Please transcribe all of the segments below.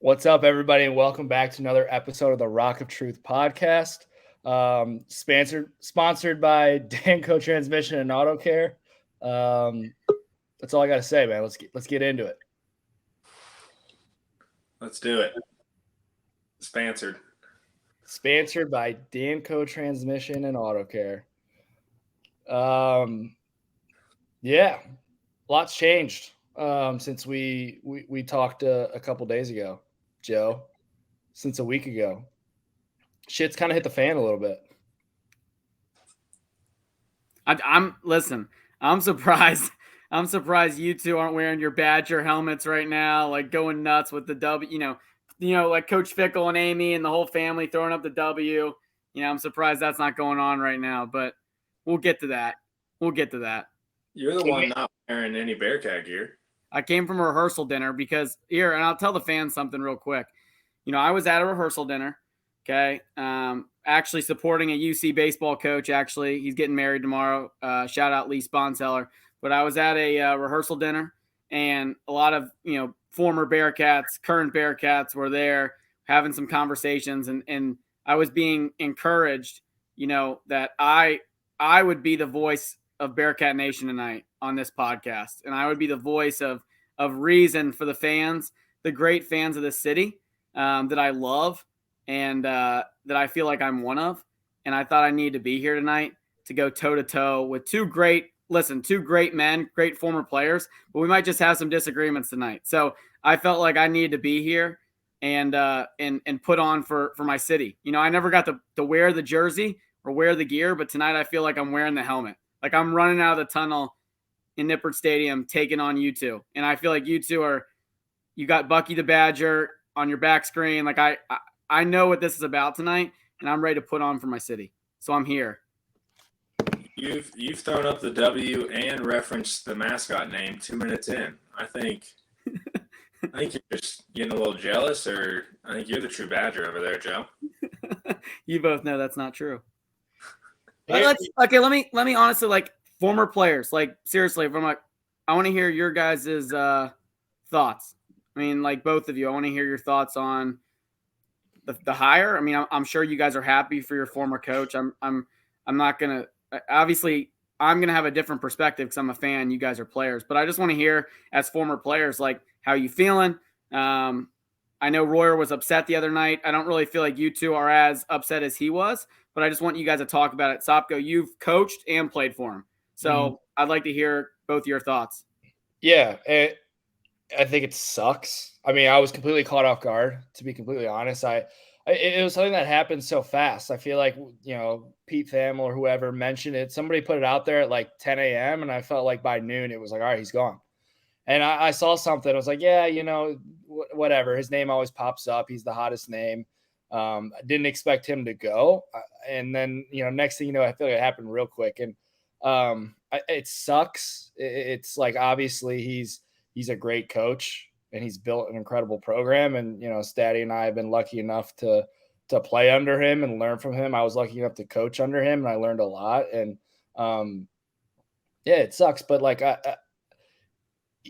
What's up, everybody, and welcome back to another episode of the Rock of Truth podcast. Sponsored by Danco Transmission and Auto Care. That's all I got to say, man. Let's get into it. Let's do it. Sponsored by Danco Transmission and Auto Care. Yeah, lots changed since we talked a couple days ago, Joe. Since a week ago, shit's kind of hit the fan a little bit. I'm surprised. I'm surprised you two aren't wearing your Badger helmets right now, like going nuts with the W. Like Coach Fickell and Amy and the whole family throwing up the W. I'm surprised that's not going on right now, but we'll get to that. You're the one not wearing any Bearcat gear. I came from a rehearsal dinner because here, and I'll tell the fans something real quick. I was at a rehearsal dinner, okay, actually supporting a UC baseball coach. Actually, he's getting married tomorrow. Shout out Lee Sponseller. But I was at a rehearsal dinner, and a lot of former Bearcats, current Bearcats were there having some conversations, and I was being encouraged, that I would be the voice of Bearcat Nation tonight on this podcast, and I would be the voice of reason for the fans, the great fans of the city that I love and that I feel like I'm one of. And I thought I needed to be here tonight to go toe-to-toe with two great men, great former players, but we might just have some disagreements tonight. So I felt like I needed to be here and put on for my city. I never got to wear the jersey or wear the gear, but tonight I feel like I'm wearing the helmet. Like I'm running out of the tunnel in Nippert Stadium taking on you two. And I feel like you two you got Bucky the Badger on your back screen. Like I know what this is about tonight, and I'm ready to put on for my city. So I'm here. You've thrown up the W and referenced the mascot name 2 minutes in. I think you're just getting a little jealous, or I think you're the true Badger over there, Joe. You both know that's not true. Let me honestly, like, former players, like, seriously, I want to hear your guys' thoughts. I mean, like, both of you, I want to hear your thoughts on the hire. I mean, I'm sure you guys are happy for your former coach. I'm not gonna, obviously I'm gonna have a different perspective because I'm a fan. You guys are players, but I just want to hear, as former players, like, how you feeling. I know Royer was upset the other night. I don't really feel like you two are as upset as he was, but I just want you guys to talk about it. Sopko, you've coached and played for him, so I'd like to hear both your thoughts. Yeah, I think it sucks. I mean, I was completely caught off guard, to be completely honest. It was something that happened so fast. I feel like, Pete Thamel or whoever mentioned it. Somebody put it out there at like 10 a.m. and I felt like by noon it was like, all right, he's gone. And I saw something. I was like, yeah, whatever. His name always pops up. He's the hottest name. I didn't expect him to go. And then, next thing you know, I feel like it happened real quick. And it sucks. It's like, obviously he's a great coach and he's built an incredible program. And, Staddy and I have been lucky enough to play under him and learn from him. I was lucky enough to coach under him and I learned a lot. And yeah, it sucks. But like,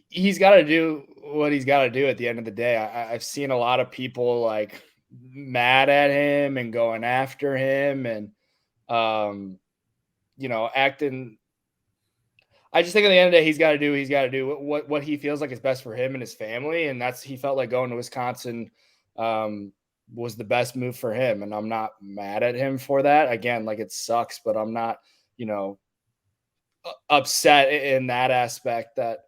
he's got to do what he's got to do at the end of the day. I've seen a lot of people like mad at him and going after him and, acting. I just think at the end of the day, he's got to do what he feels like is best for him and his family. And he felt like going to Wisconsin was the best move for him. And I'm not mad at him for that. Again, like, it sucks, but I'm not, upset in that aspect that,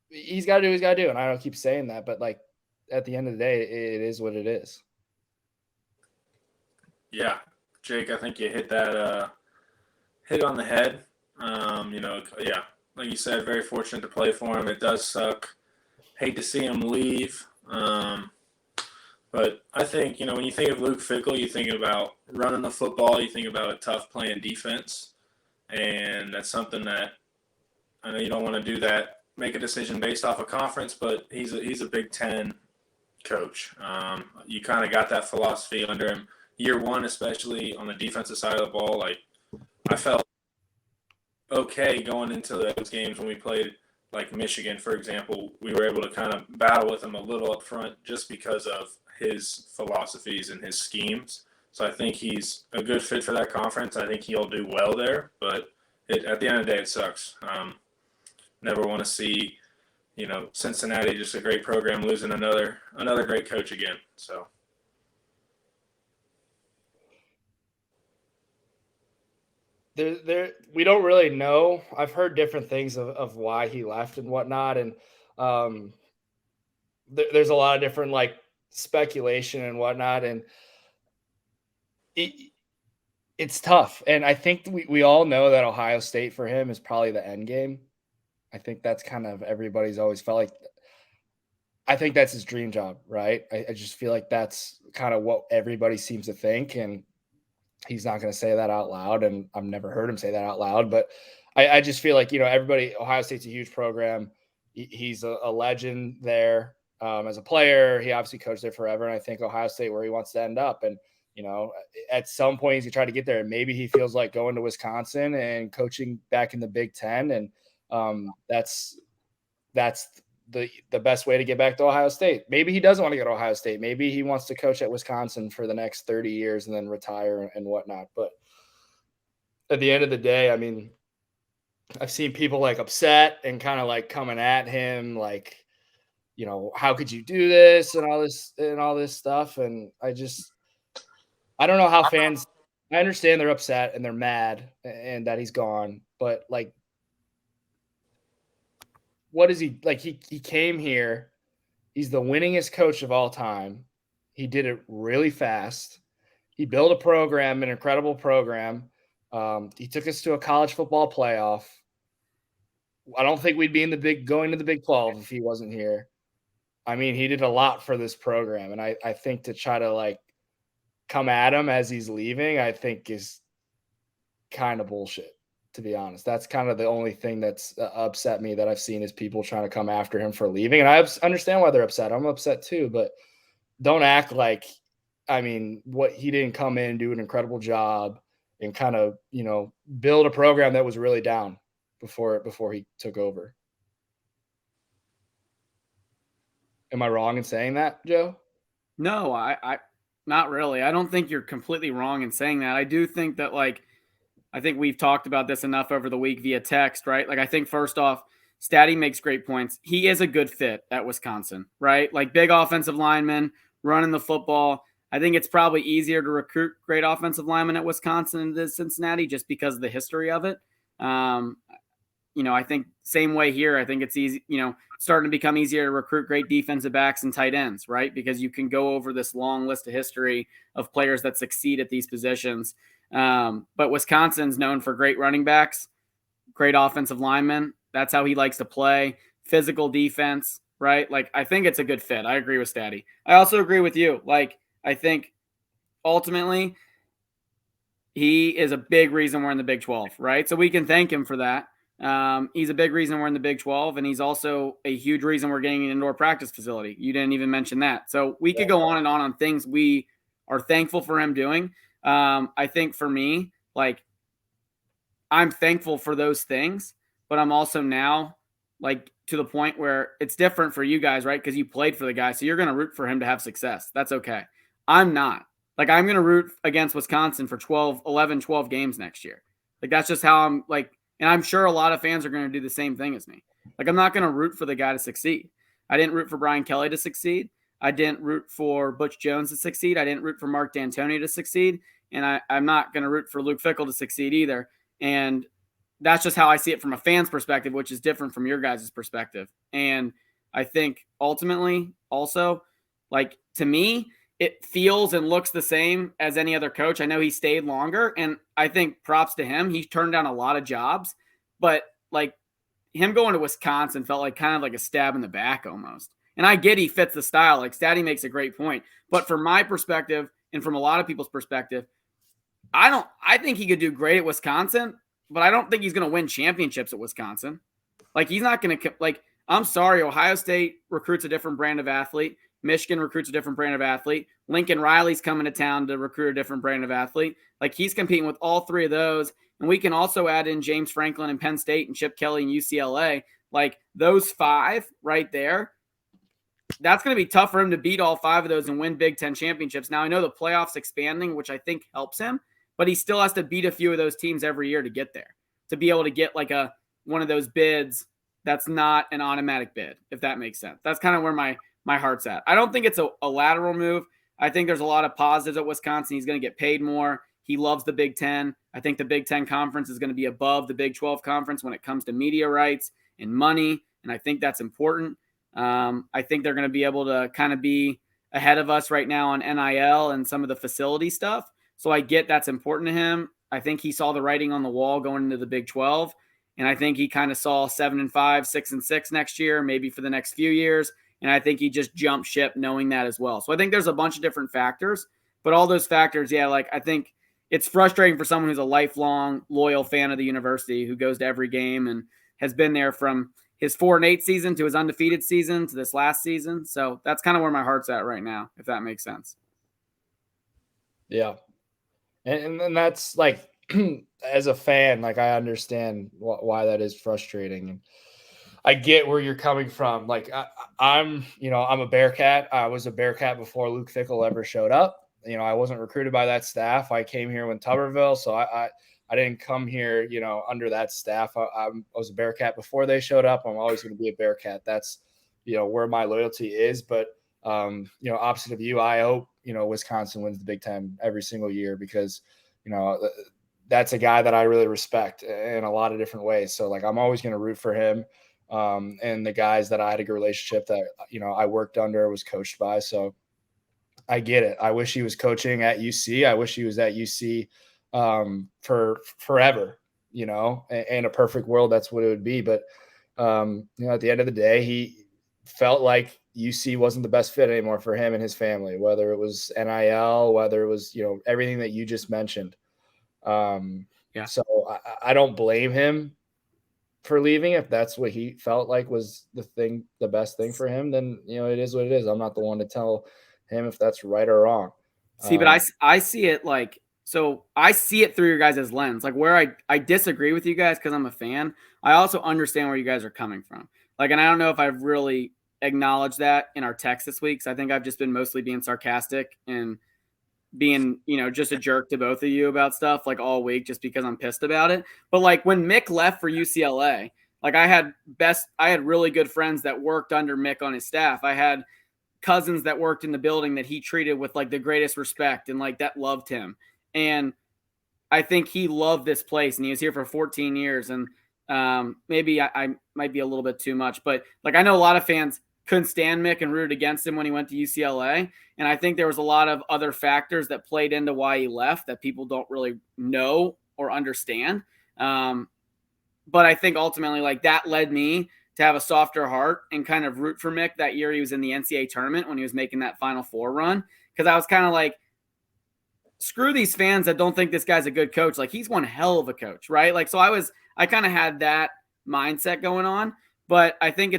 he's got to do what he's got to do. And I don't keep saying that, but like, at the end of the day, it is what it is. Yeah. Jake, I think you hit that, hit on the head. Yeah, like you said, very fortunate to play for him. It does suck. Hate to see him leave. But I think, when you think of Luke Fickell, you think about running the football, you think about a tough playing defense. And that's something that I know you don't want to do that, make a decision based off a conference, but he's a Big Ten coach. You kind of got that philosophy under him. Year one, especially on the defensive side of the ball, like, I felt okay going into those games when we played like Michigan, for example, we were able to kind of battle with him a little up front just because of his philosophies and his schemes. So I think he's a good fit for that conference. I think he'll do well there, but at the end of the day, it sucks. Never want to see, Cincinnati, just a great program, losing another great coach again. So. We don't really know. I've heard different things of why he left and whatnot, and there's a lot of different like speculation and whatnot, and it's tough. And I think we all know that Ohio State for him is probably the end game. I think that's kind of everybody's always felt like. I think that's his dream job, right? I just feel like that's kind of what everybody seems to think, and he's not going to say that out loud, and I've never heard him say that out loud. But I just feel like everybody. Ohio State's a huge program. He's a legend there as a player. He obviously coached there forever, and I think Ohio State where he wants to end up. And at some point he's going to try to get there. And maybe he feels like going to Wisconsin and coaching back in the Big Ten, and that's the best way to get back to Ohio State. Maybe he doesn't want to go to Ohio State. Maybe he wants to coach at Wisconsin for the next 30 years and then retire and whatnot. But at the end of the day, I mean, I've seen people like upset and kind of like coming at him, like, how could you do this and all this stuff. And I don't know how fans, I understand they're upset and they're mad and that he's gone, but like, what is he like? He came here. He's the winningest coach of all time. He did it really fast. He built a program, an incredible program. He took us to a college football playoff. I don't think we'd be going to the Big 12 if he wasn't here. I mean, he did a lot for this program, and I think to try to like come at him as he's leaving, I think is kind of bullshit. To be honest, that's kind of the only thing that's upset me that I've seen is people trying to come after him for leaving. And I understand why they're upset. I'm upset too, but don't act like, I mean, what he didn't come in and do an incredible job and kind of, build a program that was really down before he took over. Am I wrong in saying that, Joe? No, I not really. I don't think you're completely wrong in saying that. I do think that I think we've talked about this enough over the week via text, right? Like, I think first off, Staddy makes great points. He is a good fit at Wisconsin, right? Like, big offensive lineman, running the football. I think it's probably easier to recruit great offensive linemen at Wisconsin than it is Cincinnati just because of the history of it. I think same way here. I think it's easy, starting to become easier to recruit great defensive backs and tight ends, right? Because you can go over this long list of history of players that succeed at these positions. But Wisconsin's known for great running backs, great offensive linemen. That's how he likes to play. Physical defense, right? Like, I think it's a good fit. I agree with Staddy. I also agree with you. Like, I think ultimately he is a big reason we're in the Big 12, right? So we can thank him for that. He's a big reason we're in the Big 12, and he's also a huge reason we're getting an indoor practice facility. You didn't even mention that. So we could go on and on things we are thankful for him doing. I think for me, like, I'm thankful for those things, but I'm also now like to the point where it's different for you guys, right? Because you played for the guy, so you're going to root for him to have success. That's okay. I'm not. Like, I'm going to root against Wisconsin for 12 games next year. Like, that's just how I'm like, and I'm sure a lot of fans are going to do the same thing as me. Like, I'm not going to root for the guy to succeed. I didn't root for Brian Kelly to succeed. I didn't root for Butch Jones to succeed. I didn't root for Mark D'Antoni to succeed. And I'm not going to root for Luke Fickell to succeed either. And that's just how I see it from a fan's perspective, which is different from your guys' perspective. And I think ultimately also, like, to me, it feels and looks the same as any other coach. I know he stayed longer, and I think props to him. He turned down a lot of jobs, but like him going to Wisconsin felt like kind of like a stab in the back almost. And I get he fits the style. Like, Staddy makes a great point. But from my perspective and from a lot of people's perspective, I think he could do great at Wisconsin, but I don't think he's going to win championships at Wisconsin. Like, he's not going to, like, I'm sorry, Ohio State recruits a different brand of athlete. Michigan recruits a different brand of athlete. Lincoln Riley's coming to town to recruit a different brand of athlete. Like, he's competing with all three of those. And we can also add in James Franklin and Penn State and Chip Kelly and UCLA. Like those 5 right there, that's going to be tough for him to beat all 5 of those and win Big Ten championships. Now, I know the playoffs expanding, which I think helps him, but he still has to beat a few of those teams every year to get there, to be able to get like one of those bids that's not an automatic bid, if that makes sense. That's kind of where my heart's at. I don't think it's a lateral move. I think there's a lot of positives at Wisconsin. He's going to get paid more. He loves the Big Ten. I think the Big Ten conference is going to be above the Big 12 conference when it comes to media rights and money, and I think that's important. I think they're going to be able to kind of be ahead of us right now on NIL and some of the facility stuff. So I get that's important to him. I think he saw the writing on the wall going into the Big 12. And I think he kind of saw 7-5, 6-6 next year, maybe for the next few years. And I think he just jumped ship knowing that as well. So I think there's a bunch of different factors, but all those factors, yeah, like I think it's frustrating for someone who's a lifelong loyal fan of the university who goes to every game and has been there from his 4-8 season to his undefeated season to this last season. So that's kind of where my heart's at right now, if that makes sense. Yeah. And then that's like, as a fan, like I understand why that is frustrating. And I get where you're coming from. Like I'm a Bearcat. I was a Bearcat before Luke Fickell ever showed up. I wasn't recruited by that staff. I came here when Tuberville. So I didn't come here, under that staff. I was a Bearcat before they showed up. I'm always going to be a Bearcat. That's, where my loyalty is. But, opposite of you, I hope, Wisconsin wins the Big Ten every single year because, that's a guy that I really respect in a lot of different ways. So like, I'm always going to root for him. And the guys that I had a good relationship that, I worked under, was coached by. So I get it. I wish he was coaching at UC. I wish he was at UC for forever, in a perfect world, that's what it would be. But, at the end of the day, he felt like UC wasn't the best fit anymore for him and his family, whether it was NIL, whether it was, everything that you just mentioned. Yeah. So I don't blame him for leaving. If that's what he felt like was the best thing for him, then, it is what it is. I'm not the one to tell him if that's right or wrong. See, but I see it like, so I see it through your guys' lens, like where I disagree with you guys because I'm a fan. I also understand where you guys are coming from. Like, and I don't know if I've really acknowledged that in our text this week. So I think I've just been mostly being sarcastic and being, just a jerk to both of you about stuff like all week just because I'm pissed about it. But like when Mick left for UCLA, like I had really good friends that worked under Mick on his staff. I had cousins that worked in the building that he treated with like the greatest respect and like that loved him. And I think he loved this place and he was here for 14 years. And maybe I might be a little bit too much, but like I know a lot of fans couldn't stand Mick and rooted against him when he went to UCLA. And I think there was a lot of other factors that played into why he left that people don't really know or understand. But I think ultimately like that led me to have a softer heart and kind of root for Mick that year he was in the NCAA tournament when he was making that Final Four run. Because I was kind of like, screw these fans that don't think this guy's a good coach. Like he's one hell of a coach, right? Like, so I kind of had that mindset going on, but I think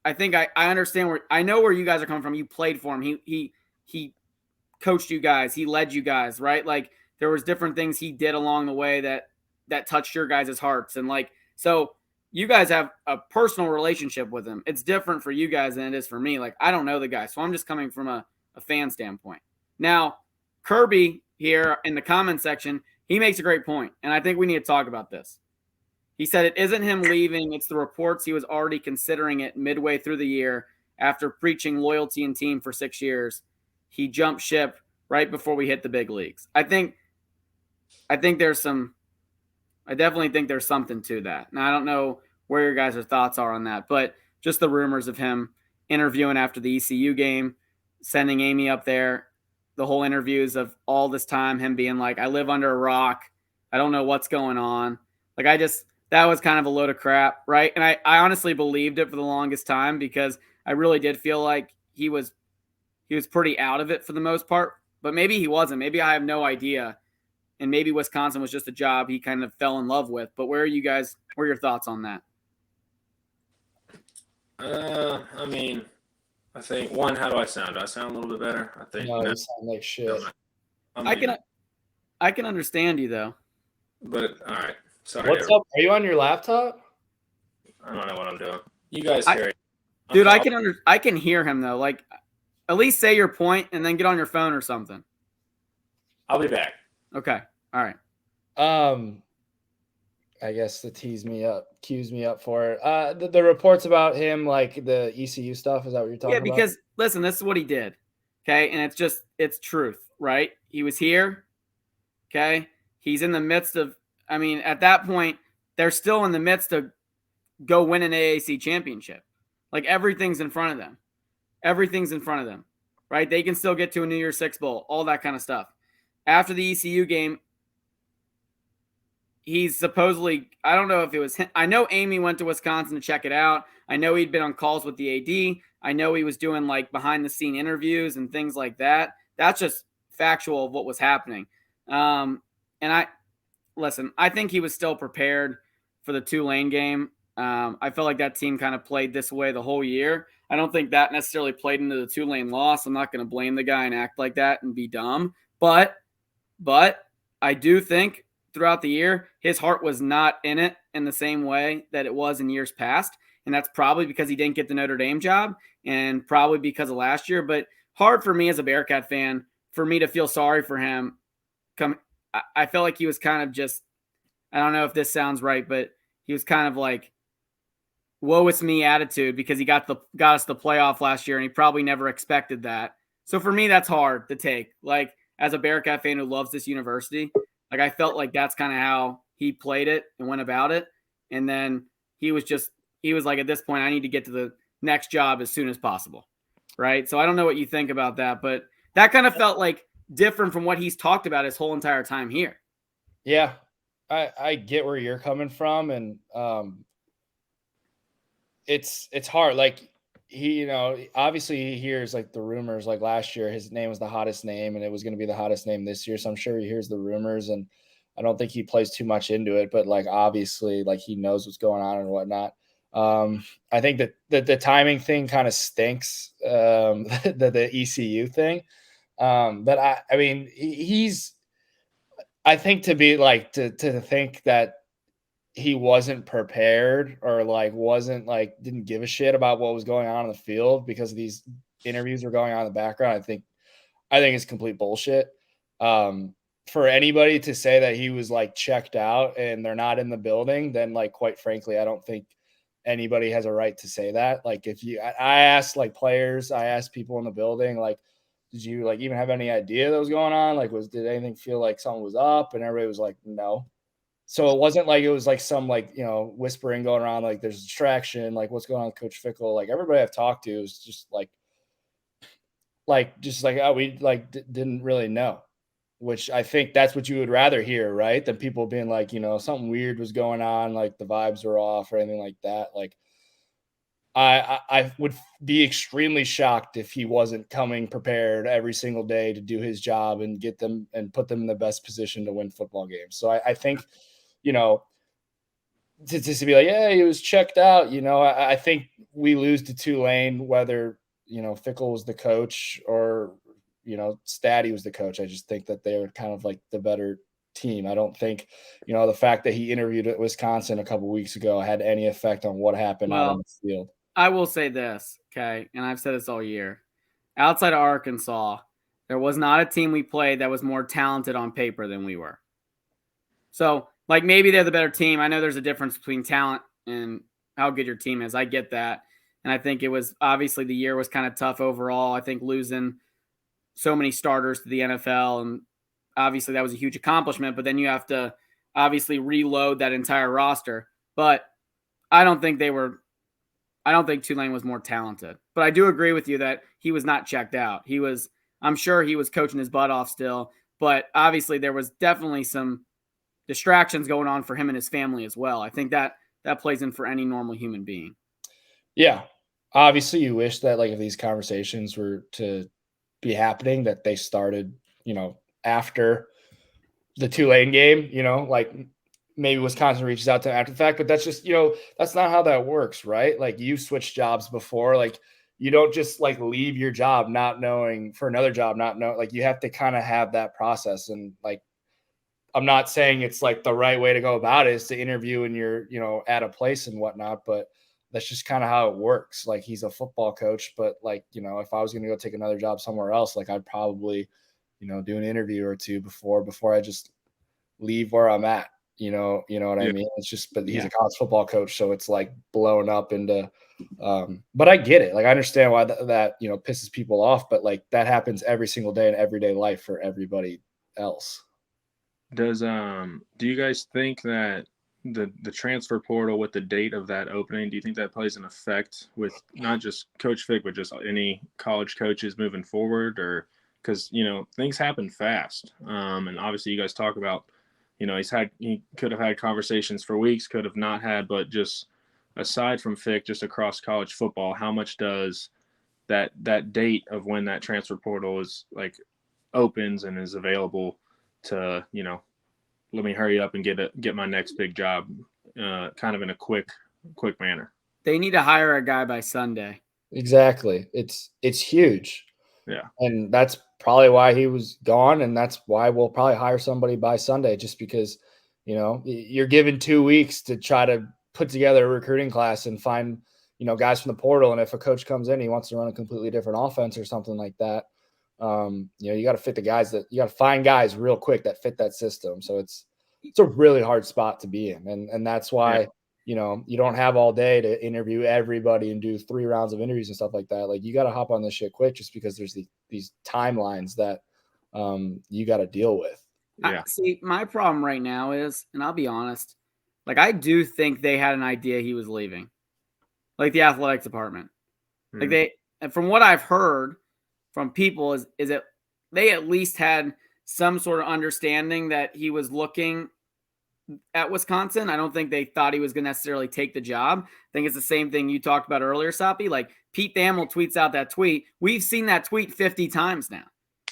I understand I know where you guys are coming from. You played for him. He coached you guys. He led you guys, right? Like there was different things he did along the way that touched your guys' hearts. And like, so you guys have a personal relationship with him. It's different for you guys than it is for me. Like I don't know the guy. So I'm just coming from a fan standpoint. Now, Kirby here in the comment section, he makes a great point, and I think we need to talk about this. He said it isn't him leaving, it's the reports he was already considering it midway through the year after preaching loyalty and team for 6 years. He jumped ship right before we hit the big leagues. I definitely think there's something to that. Now, I don't know where your guys' thoughts are on that, but just the rumors of him interviewing after the ECU game, sending Amy up there, the whole interviews of all this time, him being like, I live under a rock. I don't know what's going on. Like, that was kind of a load of crap, right? And I honestly believed it for the longest time because I really did feel like he was pretty out of it for the most part, but maybe he wasn't. Maybe I have no idea. And maybe Wisconsin was just a job he kind of fell in love with. But what are your thoughts on that? I mean, I think how do I sound? Do I sound a little bit better? I think no, you sound like shit. I can understand you though. But all right. Sorry. What's up? Are you on your laptop? I don't know what I'm doing. You guys I- carry. Dude, I can hear him though. Like, at least say your point and then get on your phone or something. I'll be back. Okay. All right. I guess to cues me up for it. The reports about him, like the ECU stuff, is that what you're talking Yeah, about? because listen, this is what he did. Okay. And it's truth, right? He was here. Okay. He's in the midst of, I mean, at that point, they're still in the midst of go win an AAC championship. Like everything's in front of them. Everything's in front of them, right? They can still get to a New Year's Six bowl, all that kind of stuff. After the ECU game, he's supposedly, I don't know if it was him. I know Amy went to Wisconsin to check it out. I know he'd been on calls with the AD. I know he was doing like behind the scene interviews and things like that. That's just factual of what was happening. And I think he was still prepared for the Tulane game. I felt like that team kind of played this way the whole year. I don't think that necessarily played into the Tulane loss. I'm not going to blame the guy and act like that and be dumb. But I do think throughout the year, his heart was not in it in the same way that it was in years past. And that's probably because he didn't get the Notre Dame job and probably because of last year. But hard for me as a Bearcat fan for me to feel sorry for him. I felt like he was kind of just, I don't know if this sounds right, but he was kind of like, woe is me attitude because he got us the playoff last year and he probably never expected that. So for me, that's hard to take. Like as a Bearcat fan who loves this university, like I felt like that's kind of how he played it and went about it. And then he was like, at this point, I need to get to the next job as soon as possible. Right. So I don't know what you think about that, but that kind of felt like different from what he's talked about his whole entire time here. Yeah, I get where you're coming from, and it's hard. Like he, obviously he hears like the rumors. Like last year, his name was the hottest name, and it was going to be the hottest name this year. So I'm sure he hears the rumors, and I don't think he plays too much into it. But like obviously, like he knows what's going on and whatnot. I think that the timing thing kind of stinks. The ECU thing. But I mean, he's. I think to be like to think that he wasn't prepared or like wasn't like didn't give a shit about what was going on in the field because these interviews were going on in the background. I think it's complete bullshit. For anybody to say that he was like checked out and they're not in the building, then like quite frankly, I don't think anybody has a right to say that. Like if I asked like players, I asked people in the building, like, did you like even have any idea that was going on? Like, did anything feel like something was up? And everybody was like, no. So it wasn't like it was like some like, whispering going around, like there's a distraction, like what's going on with Coach Fickell. Like everybody I've talked to is just like, oh, we like didn't really know, which I think that's what you would rather hear, right? Than people being like, something weird was going on, like the vibes were off or anything like that. Like I would be extremely shocked if he wasn't coming prepared every single day to do his job and get them and put them in the best position to win football games. So I think, to be like, yeah, he was checked out. I think we lose to Tulane, whether, Fickell was the coach or, Staddy was the coach. I just think that they were kind of like the better team. I don't think, the fact that he interviewed at Wisconsin a couple weeks ago had any effect on what happened out on the field. I will say this, okay, and I've said this all year. Outside of Arkansas, there was not a team we played that was more talented on paper than we were. So, like, maybe they're the better team. I know there's a difference between talent and how good your team is. I get that. And I think it was obviously the year was kind of tough overall. I think losing so many starters to the NFL, and obviously that was a huge accomplishment, but then you have to obviously reload that entire roster. But I don't think Tulane was more talented, but I do agree with you that he was not checked out. I'm sure he was coaching his butt off still, but obviously there was definitely some distractions going on for him and his family as well. I think that plays in for any normal human being. Yeah. Obviously you wish that like if these conversations were to be happening, that they started, after the Tulane game, like maybe Wisconsin reaches out to him after the fact, but that's just, that's not how that works, right? Like you switched jobs before, like you don't just like leave your job not knowing for another job, not know, like you have to kind of have that process. And like, I'm not saying it's like the right way to go about it is to interview when you're, at a place and whatnot, but that's just kind of how it works. Like he's a football coach, but like, if I was going to go take another job somewhere else, like I'd probably, do an interview or two before I just leave where I'm at. You know what I mean? It's just, but he's a college football coach, so it's like blown up into. But I get it. Like I understand why that pisses people off, but like that happens every single day in everyday life for everybody else. Do you guys think that the transfer portal with the date of that opening, do you think that plays an effect with not just Coach Fick, but just any college coaches moving forward? Or because things happen fast, and obviously you guys talk about he could have had conversations for weeks, could have not had, but just aside from Fick, just across college football, how much does that date of when that transfer portal is like opens and is available to let me hurry up and get my next big job kind of in a quick manner? They need to hire a guy by Sunday. Exactly. It's huge. Yeah. And that's probably why he was gone, and that's why we'll probably hire somebody by Sunday, just because you're given 2 weeks to try to put together a recruiting class and find guys from the portal. And if a coach comes in, he wants to run a completely different offense or something like that, you got to fit the guys you got to find guys real quick that fit that system. So it's a really hard spot to be in. And that's why, you don't have all day to interview everybody and do 3 rounds of interviews and stuff like that. Like you got to hop on this shit quick, just because there's these timelines that you got to deal with. Yeah. See, my problem right now is, and I'll be honest, like I do think they had an idea he was leaving, like the athletic department. Like and from what I've heard from people is that they at least had some sort of understanding that he was looking at Wisconsin. I don't think they thought he was going to necessarily take the job. I think it's the same thing you talked about earlier, Soppy. Like Pete Thamel tweets out that tweet. We've seen that tweet 50 times now.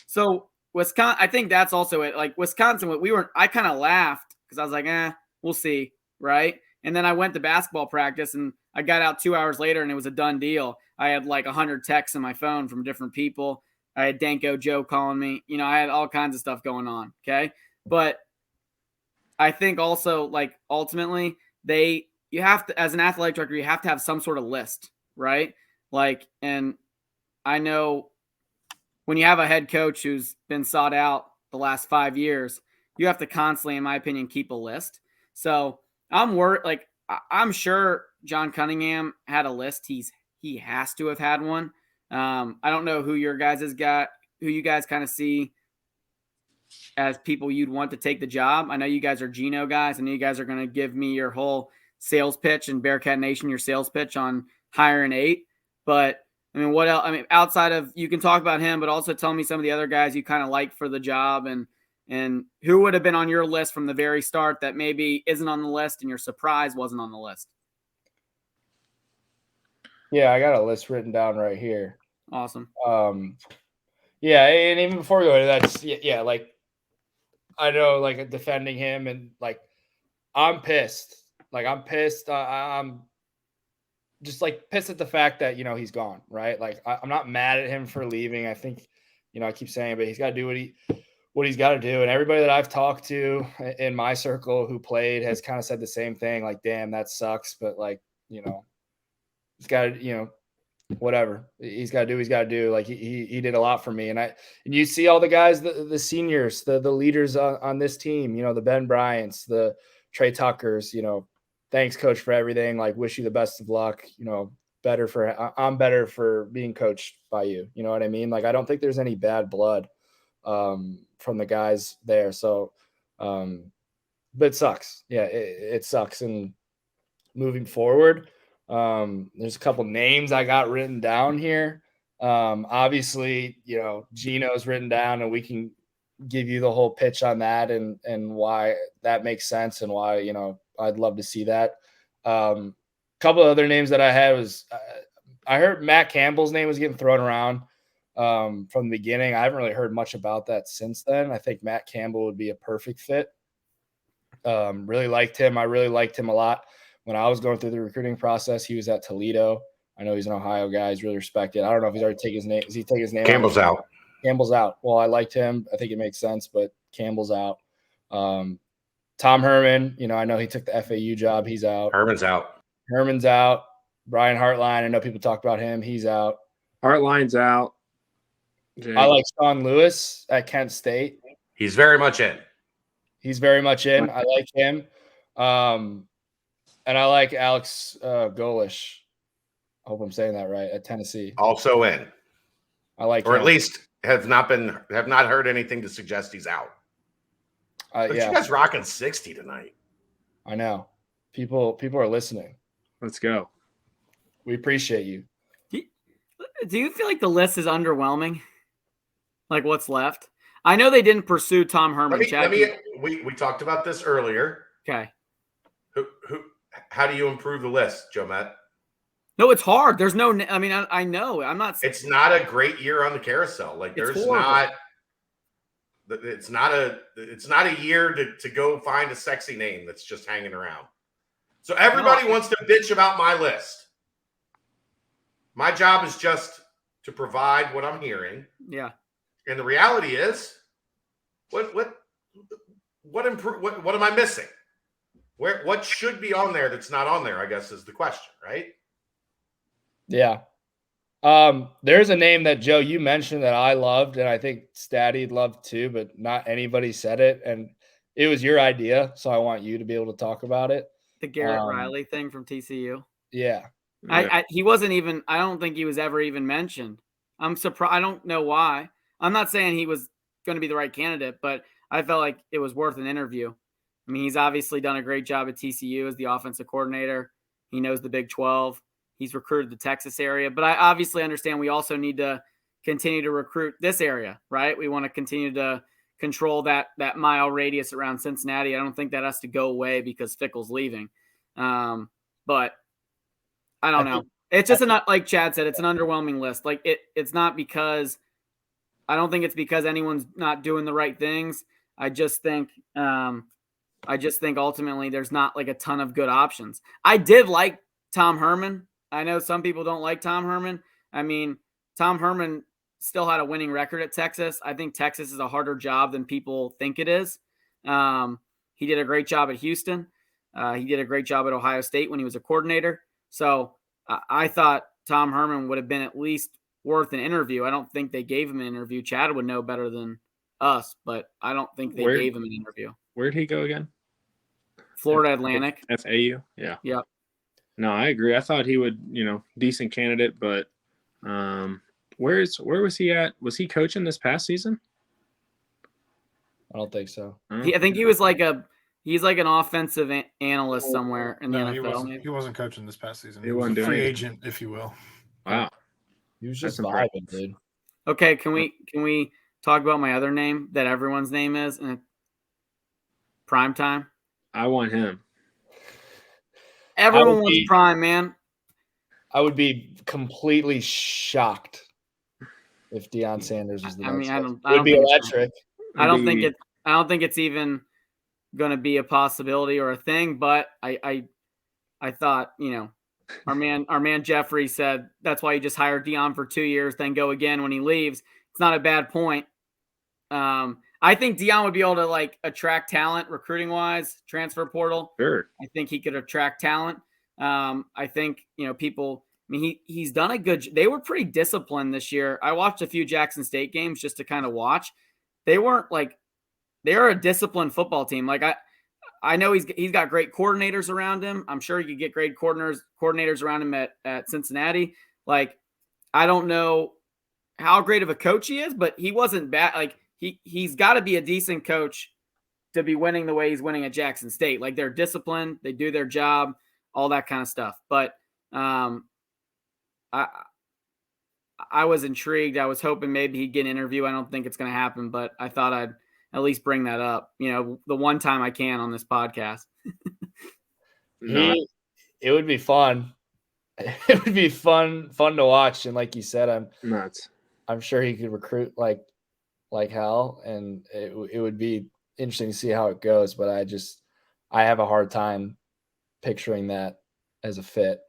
So Wisconsin, I think that's also it. Like Wisconsin, I kind of laughed because I was like, we'll see. Right. And then I went to basketball practice and I got out 2 hours later and it was a done deal. I had like 100 texts on my phone from different people. I had Danko Joe calling me. I had all kinds of stuff going on. Okay. But I think also, like, ultimately, you have to, as an athletic director, you have to have some sort of list, right? Like, and I know when you have a head coach who's been sought out the last 5 years, you have to constantly, in my opinion, keep a list. So I'm worried. Like, I'm sure John Cunningham had a list. He has to have had one. I don't know who you guys kind of see as people you'd want to take the job. I know you guys are Geno guys. I know you guys are going to give me your whole sales pitch and Bearcat Nation, your sales pitch on hiring 8. But I mean, what else? I mean, outside of, you can talk about him, but also tell me some of the other guys you kind of like for the job, and who would have been on your list from the very start that maybe isn't on the list and you're surprised wasn't on the list. Yeah, I got a list written down right here. Awesome. Yeah, and even before we go into that, like, I know, like, defending him, and like, I'm pissed. Like, I'm pissed. I'm just like pissed at the fact that he's gone, right? Like, I'm not mad at him for leaving. I think I keep saying it, but he's got to do what he's got to do. And everybody that I've talked to in my circle who played has kind of said the same thing. Like, damn, that sucks, but like, he's got to whatever he's got to do, he's got to do. Like he did a lot for me, and you see all the guys, the seniors, the leaders on this team, the Ben Bryants, the Trey Tuckers, thanks coach for everything. Like, wish you the best of luck. I'm better for being coached by you. You know what I mean? Like, I don't think there's any bad blood from the guys there. So, but it sucks. Yeah, it sucks. And moving forward, there's a couple names I got written down here. Obviously, Geno's written down, and we can give you the whole pitch on that and why that makes sense and why, I'd love to see that. Couple of other names that I had was, I heard Matt Campbell's name was getting thrown around from the beginning. I haven't really heard much about that since then. I think Matt Campbell would be a perfect fit. Really liked him. I really liked him a lot. When I was going through the recruiting process, he was at Toledo. I know he's an Ohio guy. He's really respected. I don't know if he's already taken his name. Does he take his name? Campbell's out. Campbell's out. Well, I liked him. I think it makes sense, but Campbell's out. Tom Herman, I know he took the FAU job. He's out. Herman's out. Herman's out. Brian Hartline, I know people talk about him. He's out. Hartline's out. I like Sean Lewis at Kent State. He's very much in. He's very much in. I like him. And I like Alex Golish. I hope I'm saying that right, at Tennessee. Also in. I like Or him. at least have not heard anything to suggest he's out. But yeah. you guys rocking 60 tonight. I know. People are listening. Let's go. We appreciate you. Do you feel like the list is underwhelming? Like what's left? I know they didn't pursue Tom Herman. We talked about this earlier. Okay. How do you improve the list, Joe Matt? No, it's hard. There's no. I mean, I know. I'm not. It's not a great year on the carousel. Like there's not. It's not a year to go find a sexy name that's just hanging around. So everybody wants to bitch about my list. My job is just to provide what I'm hearing. Yeah. And the reality is, what am I missing? What should be on there that's not on there, I guess, is the question, right? Yeah. There's a name that, Joe, you mentioned that I loved, and I think Staddy loved too, but not anybody said it. And it was your idea, so I want you to be able to talk about it. The Garrett Riley thing from TCU. Yeah. He wasn't even, I don't think he was ever even mentioned. I'm surprised. I don't know why. I'm not saying he was going to be the right candidate, but I felt like it was worth an interview. I mean, he's obviously done a great job at TCU as the offensive coordinator. He knows the Big 12. He's recruited the Texas area, but I obviously understand we also need to continue to recruit this area, right? We want to continue to control that mile radius around Cincinnati. I don't think that has to go away because Fickell's leaving. But I don't know. It's just not, like Chad said, it's an underwhelming list. Like it's not because I don't think it's because anyone's not doing the right things. I just think ultimately there's not like a ton of good options. I did like Tom Herman. I know some people don't like Tom Herman. I mean, Tom Herman still had a winning record at Texas. I think Texas is a harder job than people think it is. He did a great job at Houston. He did a great job at Ohio State when he was a coordinator. So I thought Tom Herman would have been at least worth an interview. I don't think they gave him an interview. Chad would know better than us, but I don't think they gave him an interview. Where'd he go again? Florida Atlantic. FAU? Yeah. Yep. No, I agree. I thought he would, decent candidate, but where was he at? Was he coaching this past season? I don't think so. I think he was he's like an offensive analyst somewhere in the NFL. He wasn't coaching this past season. He wasn't a free doing agent, if you will. Wow. He was just vibing, dude. Okay, can we talk about my other name that everyone's name is in prime time? I want him. Everyone wants prime, man. I would be completely shocked if Deion Sanders was the next. It would be electric. I don't think it's even going to be a possibility or a thing. But I thought, our man Jeffrey said that's why you just hire Deion for 2 years, then go again when he leaves. It's not a bad point. I think Deion would be able to attract talent recruiting wise, transfer portal. Sure. I think he could attract talent. I think, people, he's done a good, they were pretty disciplined this year. I watched a few Jackson State games just to kind of watch. They weren't they're a disciplined football team. I know he's got great coordinators around him. I'm sure he could get great coordinators around him at Cincinnati. I don't know how great of a coach he is, but he wasn't bad. He's got to be a decent coach to be winning the way he's winning at Jackson State. They're disciplined, they do their job, all that kind of stuff. But I was intrigued. I was hoping maybe he'd get an interview. I don't think it's going to happen, but I thought I'd at least bring that up, the one time I can on this podcast. It would be fun. It would be fun to watch. And like you said, I'm sure he could recruit like hell, and it would be interesting to see how it goes. But I have a hard time picturing that as a fit.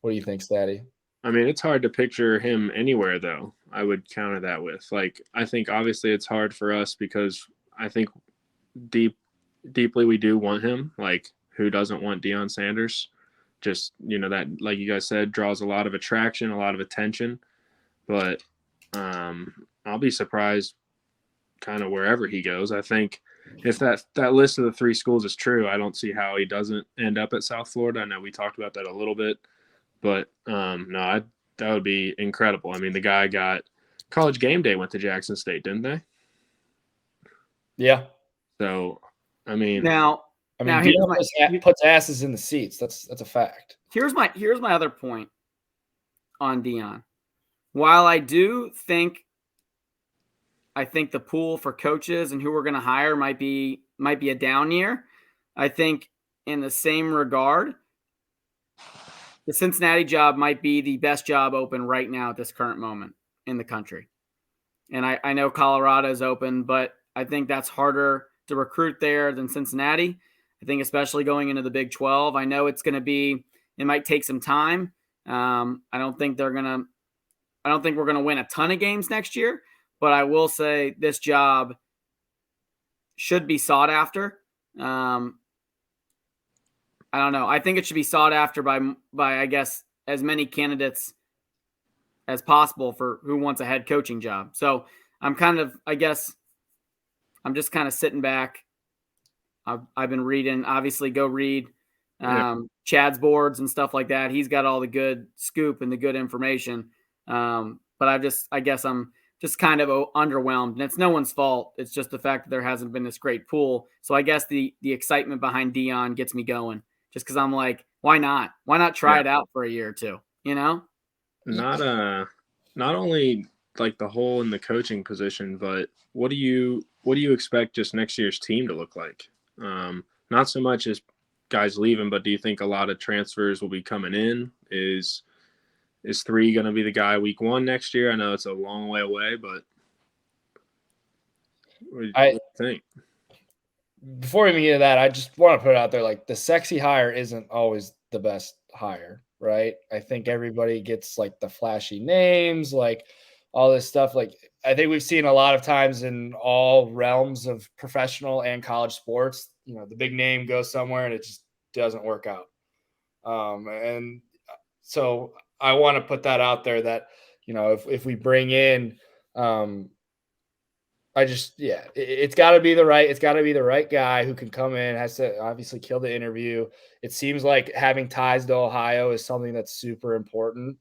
What do you think, Staddy? It's hard to picture him anywhere, though. I would counter that with, I think obviously it's hard for us because I think deep deeply we do want him. Like, who doesn't want Deion Sanders? Just, that, like you guys said, draws a lot of attraction, a lot of attention. But I'll be surprised kind of wherever he goes. I think if that list of the 3 schools is true, I don't see how he doesn't end up at South Florida. I know we talked about that a little bit, but no, that would be incredible. I mean, the guy got College Game Day, went to Jackson State, didn't they? Yeah. So, I mean, Deion puts asses in the seats. That's a fact. Here's my other point on Deion. While I think the pool for coaches and who we're going to hire might be a down year, I think in the same regard, the Cincinnati job might be the best job open right now at this current moment in the country. And I know Colorado is open, but I think that's harder to recruit there than Cincinnati. I think especially going into the Big 12, I know it might take some time. I don't think we're going to win a ton of games next year, but I will say this job should be sought after. I don't know. I think it should be sought after by I guess as many candidates as possible for who wants a head coaching job. So I'm just kind of sitting back. I've been reading, obviously go read Chad's boards and stuff like that. He's got all the good scoop and the good information. But I guess I'm just kind of underwhelmed, and it's no one's fault. It's just the fact that there hasn't been this great pool. So I guess the excitement behind Deion gets me going, just because I'm like, why not? Why not try it out for a year or two? Not only like the hole in the coaching position, but what do you expect just next year's team to look like? Not so much as guys leaving, but do you think a lot of transfers will be coming in? Is 3 going to be the guy week 1 next year? I know it's a long way away, but what do you think? Before we even get to that, I just want to put it out there, like, the sexy hire isn't always the best hire, right? I think everybody gets like the flashy names, like all this stuff. Like, I think we've seen a lot of times in all realms of professional and college sports, the big name goes somewhere and it just doesn't work out. And so I want to put that out there that, if we bring in, it's got to be the right guy who can come in, has to obviously kill the interview. It seems like having ties to Ohio is something that's super important.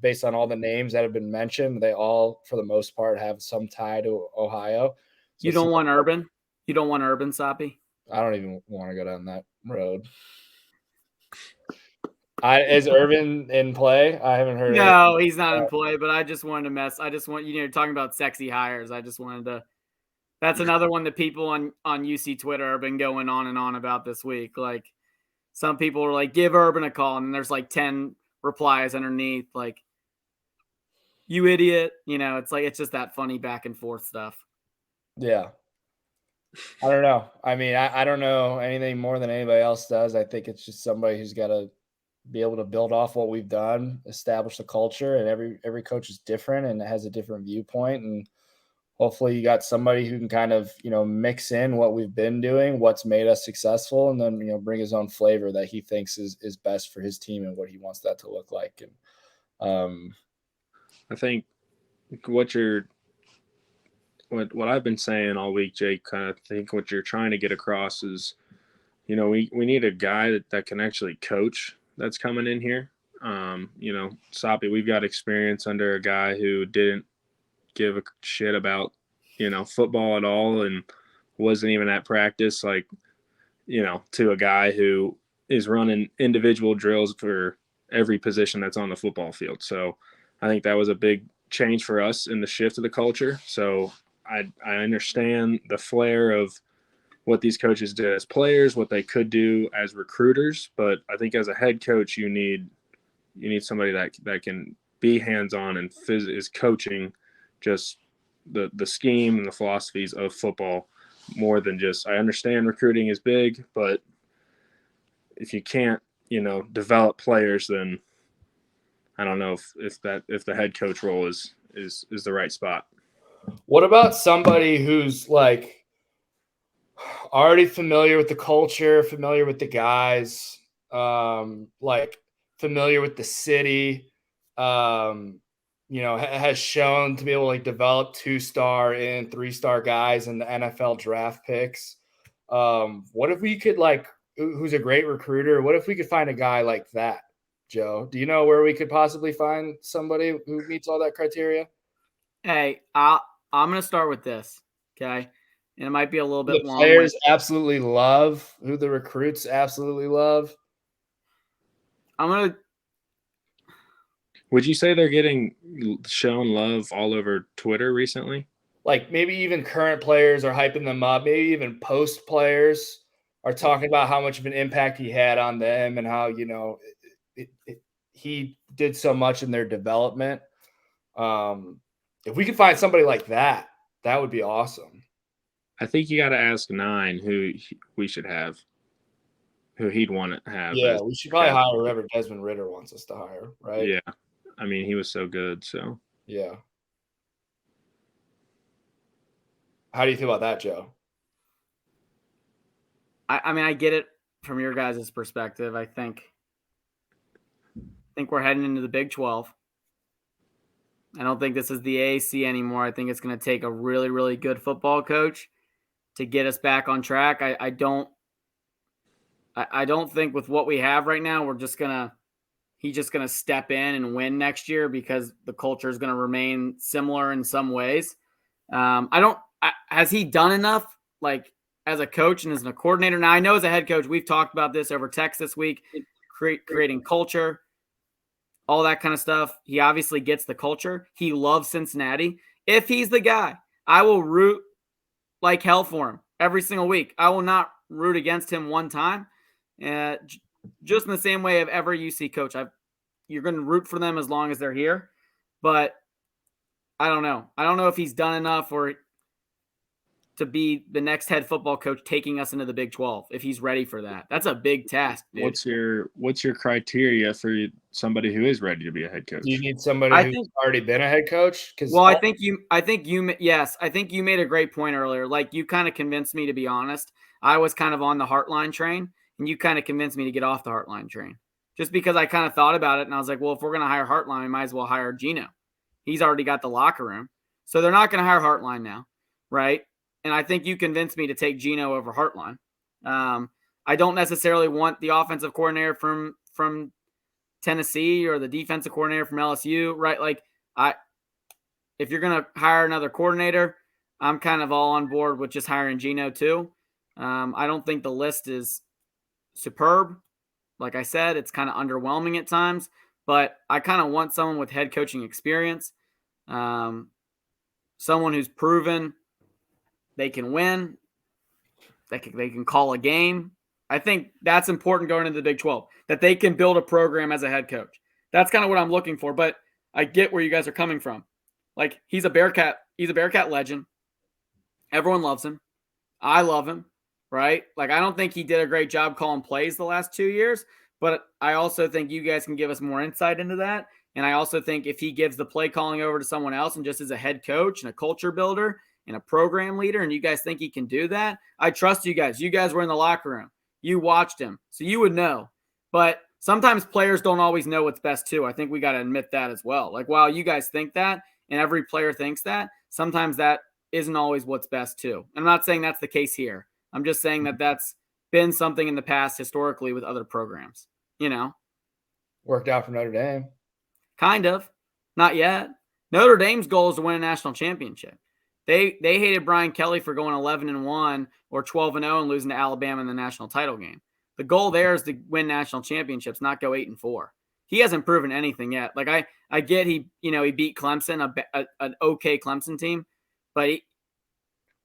Based on all the names that have been mentioned, they all, for the most part, have some tie to Ohio. So you don't want Urban? You don't want Urban, Soppy? I don't even want to go down that road. Is Urban in play? I haven't heard. No, he's not in play, but I just wanted to talking about sexy hires. I just wanted to. That's another one that people on UC Twitter have been going on and on about this week. Like, some people are like, give Urban a call, and there's like 10 replies underneath, like, you idiot. It's just that funny back and forth stuff. Yeah. I don't know. I mean, I don't know anything more than anybody else does. I think it's just somebody who's got to be able to build off what we've done, establish the culture, and every coach is different and has a different viewpoint. And hopefully you got somebody who can kind of, mix in what we've been doing, what's made us successful, and then, bring his own flavor that he thinks is best for his team and what he wants that to look like. And I think what I've been saying all week, Jake, kind of think what you're trying to get across is, we need a guy that can actually coach that's coming in here. Soppy, we've got experience under a guy who didn't give a shit about, football at all and wasn't even at practice, like, to a guy who is running individual drills for every position that's on the football field. So I think that was a big change for us in the shift of the culture. So I understand the flair of what these coaches did as players, what they could do as recruiters, but I think as a head coach, you need somebody that can be hands-on and is coaching just the scheme and the philosophies of football more than just, I understand recruiting is big, but if you can't, develop players, then I don't know if the head coach role is the right spot. What about somebody who's like already familiar with the culture, familiar with the guys, like familiar with the city, has shown to be able to like develop 2-star and 3-star guys in the NFL draft picks. What if we could who's a great recruiter? What if we could find a guy like that, Joe? Do you know where we could possibly find somebody who meets all that criteria? Hey, I'm going to start with this, okay? And it might be a little bit The long. players absolutely love, who the recruits absolutely love. Would you say they're getting shown love all over Twitter recently? Like maybe even current players are hyping them up. Maybe even post players are talking about how much of an impact he had on them and how, he did so much in their development. If we could find somebody like that, that would be awesome. I think you got to ask Nine who we should have, who he'd want to have. Yeah, we should probably hire whoever Desmond Ridder wants us to hire, right? Yeah. I mean, he was so good, so. Yeah. How do you feel about that, Joe? I mean, I get it from your guys' perspective. I think we're heading into the Big 12. I don't think this is the AAC anymore. I think it's going to take a really, really good football coach to get us back on track. I don't think with what we have right now, he's just gonna step in and win next year because the culture is going to remain similar in some ways. Has he done enough like as a coach and as a coordinator? Now I know as a head coach, we've talked about this over text this week, creating culture, all that kind of stuff. He obviously gets the culture. He loves Cincinnati. If he's the guy, I will root like hell for him every single week. I will not root against him one time. Just in the same way of every UC coach, you're going to root for them as long as they're here. But I don't know. I don't know if he's done enough or to be the next head football coach taking us into the Big 12, if he's ready for that. That's a big task, dude. What's your criteria for somebody who is ready to be a head coach? Do you need somebody who's already been a head coach? I think you made a great point earlier. Like, you kind of convinced me, to be honest. I was kind of on the Heartline train, and you kind of convinced me to get off the Heartline train. Just because I kind of thought about it, and I was like, well, if we're going to hire Heartline, we might as well hire Gino. He's already got the locker room. So they're not going to hire Heartline now, right? And I think you convinced me to take Gino over Heartline. I don't necessarily want the offensive coordinator from Tennessee or the defensive coordinator from LSU, right? Like, if you're going to hire another coordinator, I'm kind of all on board with just hiring Gino too. I don't think the list is superb. Like I said, it's kind of underwhelming at times, but I kind of want someone with head coaching experience, someone who's proven they can win, they can call a game. I think that's important going into the Big 12, that they can build a program as a head coach. That's kind of what I'm looking for, but I get where you guys are coming from. Like, he's a Bearcat legend. Everyone loves him. I love him, right? Like, I don't think he did a great job calling plays the last 2 years, but I also think you guys can give us more insight into that. And I also think if he gives the play calling over to someone else and just as a head coach and a culture builder and a program leader, and you guys think he can do that, I trust you guys. You guys were in the locker room. You watched him, so you would know. But sometimes players don't always know what's best too. I think we got to admit that as well. Like, while you guys think that and every player thinks that, sometimes that isn't always what's best too. I'm not saying that's the case here. I'm just saying that that's been something in the past historically with other programs, Worked out for Notre Dame. Kind of. Not yet. Notre Dame's goal is to win a national championship. They hated Brian Kelly for going 11-1 or 12-0 and losing to Alabama in the national title game. The goal there is to win national championships, not go 8-4. He hasn't proven anything yet. Like, I get he beat Clemson, an okay Clemson team, but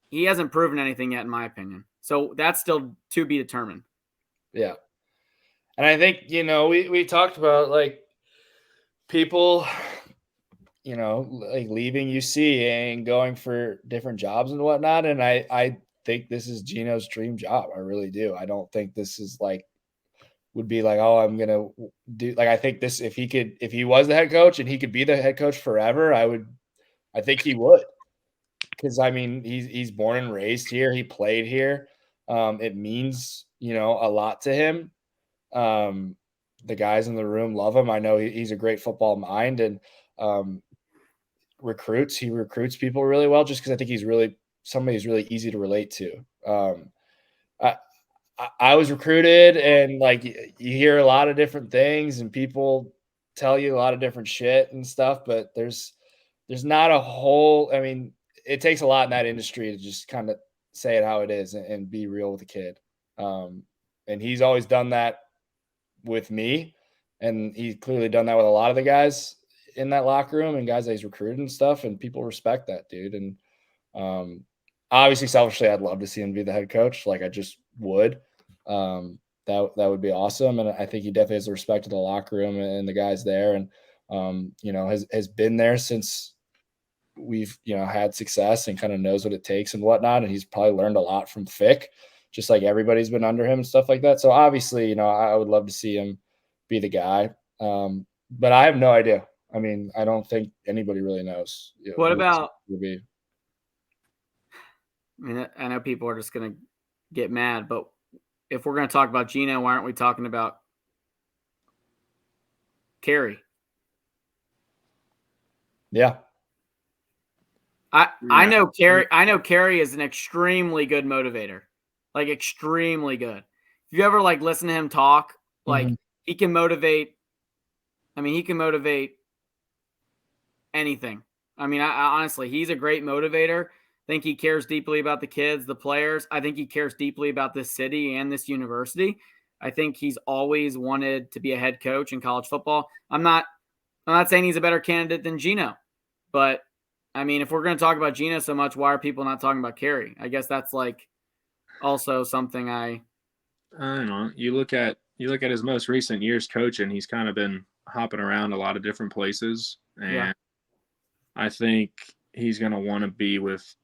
he hasn't proven anything yet, in my opinion. So that's still to be determined. Yeah. And I think, we talked about, like, people, like leaving UC and going for different jobs and whatnot. And I think this is Gino's dream job. I really do. I don't think this is would be like, oh, I'm going to do, like, I think this, if he was the head coach and he could be the head coach forever, I think he would. Because, I mean, he's born and raised here. He played here. It means, a lot to him. The guys in the room love him. I know he's a great football mind, and he recruits people really well, just because I think he's really somebody who's really easy to relate to. I, I was recruited, and like you hear a lot of different things, and people tell you a lot of different shit and stuff, but there's not a whole. I mean, it takes a lot in that industry to just kind of say it how it is and be real with a kid. And he's always done that with me, and he's clearly done that with a lot of the guys in that locker room and guys that he's recruited and stuff. And people respect that dude. And obviously, selfishly, I'd love to see him be the head coach. Like I just would. That would be awesome. And I think he definitely has the respect of the locker room and the guys there. And has been there since we've had success and kind of knows what it takes and whatnot. And he's probably learned a lot from Fick, just like everybody's been under him and stuff like that. So obviously, I would love to see him be the guy. But I have no idea. I mean, I don't think anybody really knows. What about? I mean, I know people are just going to get mad, but if we're going to talk about Gino, why aren't we talking about Kerry? Yeah. I know Kerry is an extremely good motivator. Like extremely good. If you ever like listen to him talk, like he can motivate. I mean, he can motivate anything. I mean, I honestly, he's a great motivator. I think he cares deeply about the kids, the players. I think he cares deeply about this city and this university. I think he's always wanted to be a head coach in college football. I'm not saying he's a better candidate than Gino, but I mean, if we're going to talk about Gino so much, why are people not talking about Kerry? I guess that's like also something I don't know. You look at his most recent years coaching, he's kind of been hopping around a lot of different places, and I think he's going to want to be with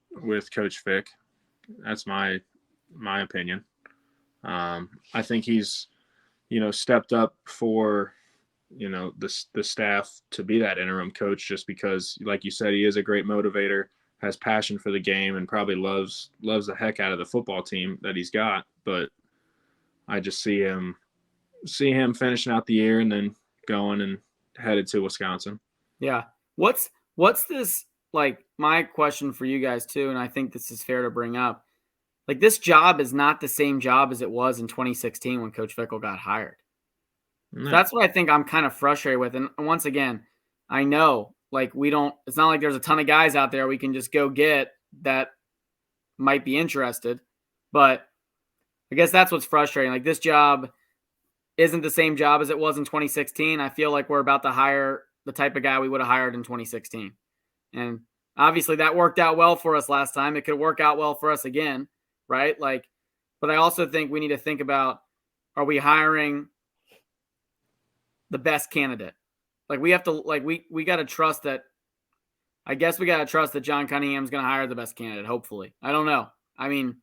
Coach Fick. That's my opinion. I think he's stepped up for the staff to be that interim coach, just because, like you said, he is a great motivator, has passion for the game, and probably loves the heck out of the football team that he's got. But I just see him finishing out the year and then going and headed to Wisconsin. Yeah. What's this, like, my question for you guys too, and I think this is fair to bring up. Like, this job is not the same job as it was in 2016 when Coach Fickell got hired. No. So that's what I think I'm kind of frustrated with. And once again, I know, like, it's not like there's a ton of guys out there we can just go get that might be interested. But I guess that's what's frustrating. Like, this job isn't the same job as it was in 2016. I feel like we're about to hire the type of guy we would have hired in 2016. And obviously that worked out well for us last time. It could work out well for us again, right? Like, but I also think we need to think about, are we hiring the best candidate? Like, we have to, like, we got to trust that. I guess we got to trust that John Cunningham's going to hire the best candidate, hopefully. I don't know. I mean,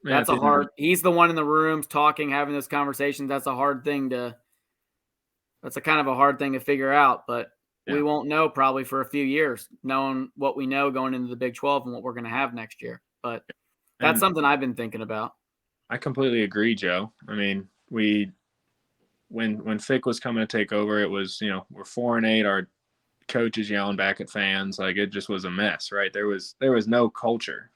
that's he's the one in the rooms talking, having those conversations. That's a hard thing to figure out, but we won't know probably for a few years, knowing what we know going into the Big 12 and what we're going to have next year. But that's something I've been thinking about. I completely agree, Joe. I mean, when Fick was coming to take over, it was, we're 4-8, our coach is yelling back at fans. Like, it just was a mess, right? There was no culture.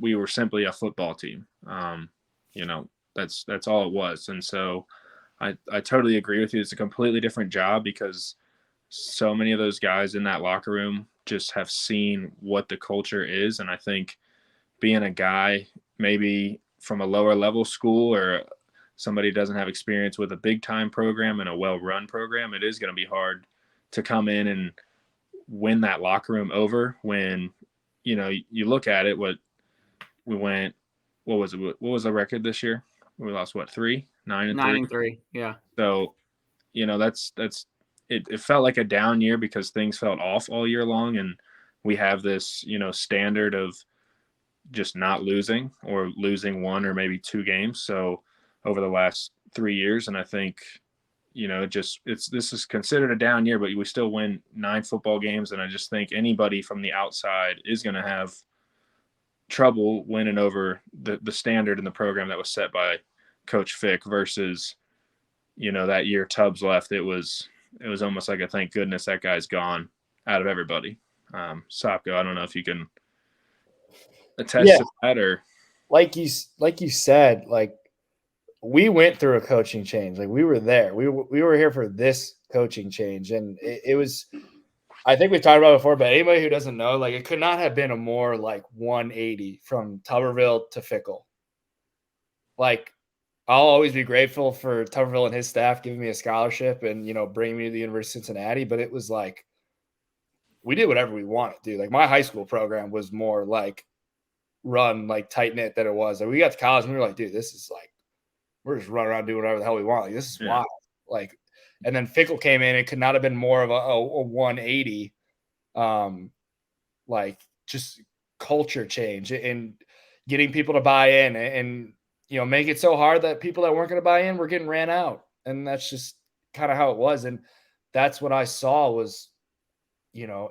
We were simply a football team. That's all it was. And so I totally agree with you. It's a completely different job because so many of those guys in that locker room just have seen what the culture is. And I think being a guy maybe from a lower level school or somebody doesn't have experience with a big time program and a well-run program, it is going to be hard to come in and win that locker room over when, you look at it, what was the record this year? We lost 3? 9-3. 9-3. Yeah. So, it felt like a down year because things felt off all year long. And we have this, standard of just not losing or losing 1 or maybe 2 games. So over the last 3 years. And I think, this is considered a down year, but we still win 9 football games. And I just think anybody from the outside is going to have trouble winning over the standard in the program that was set by Coach Fick versus, that year Tubbs left. It was almost like a thank goodness that guy's gone out of everybody. Sopko, I don't know if you can attest to that or like you said, like we went through a coaching change. Like we were there. We were here for this coaching change, and it was. I think we've talked about it before, but anybody who doesn't know, like it could not have been a more like 180 from Tuberville to Fickell. Like I'll always be grateful for Tuberville and his staff giving me a scholarship and bringing me to the University of Cincinnati. But it was like we did whatever we wanted, dude. Like my high school program was more like run like tight knit than it was. Like we got to college and we were like, dude, this is like we're just running around doing whatever the hell we want. Like this is wild. Like, and then Fickell came in. It could not have been more of a 180, like just culture change and getting people to buy in and make it so hard that people that weren't going to buy in were getting ran out. And that's just kind of how it was. And that's what I saw was,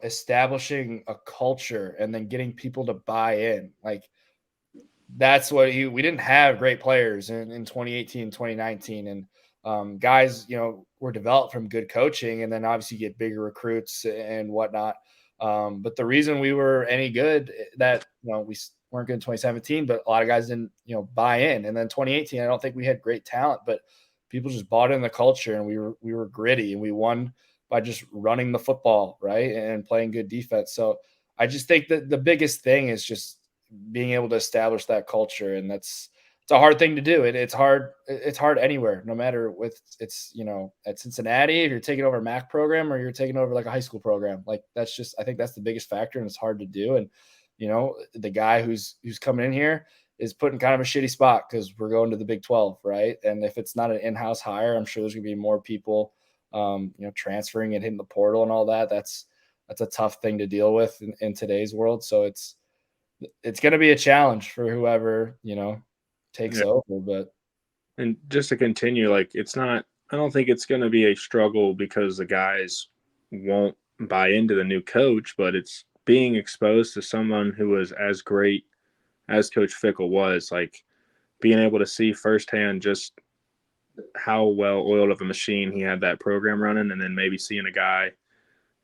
establishing a culture and then getting people to buy in. Like that's what we didn't have great players in 2018, 2019. And guys, were developed from good coaching and then obviously get bigger recruits and whatnot. But the reason we were any good that, we weren't good in 2017, but a lot of guys didn't, buy in. And then 2018, I don't think we had great talent, but people just bought in the culture and we were gritty and we won by just running the football, right, and playing good defense. So I just think that the biggest thing is just being able to establish that culture, and it's a hard thing to do. It's hard. It's hard anywhere, no matter it's at Cincinnati, if you're taking over a MAC program or you're taking over like a high school program. Like I think that's the biggest factor, and it's hard to do. And the guy who's coming in here is put in kind of a shitty spot because we're going to the Big 12, right? And if it's not an in-house hire, I'm sure there's gonna be more people transferring and hitting the portal and all that. That's a tough thing to deal with in today's world. So it's going to be a challenge for whoever, takes over. But and just to continue, like I don't think it's going to be a struggle because the guys won't buy into the new coach, but it's being exposed to someone who was as great as Coach Fickell was, like being able to see firsthand just how well oiled of a machine he had that program running, and then maybe seeing a guy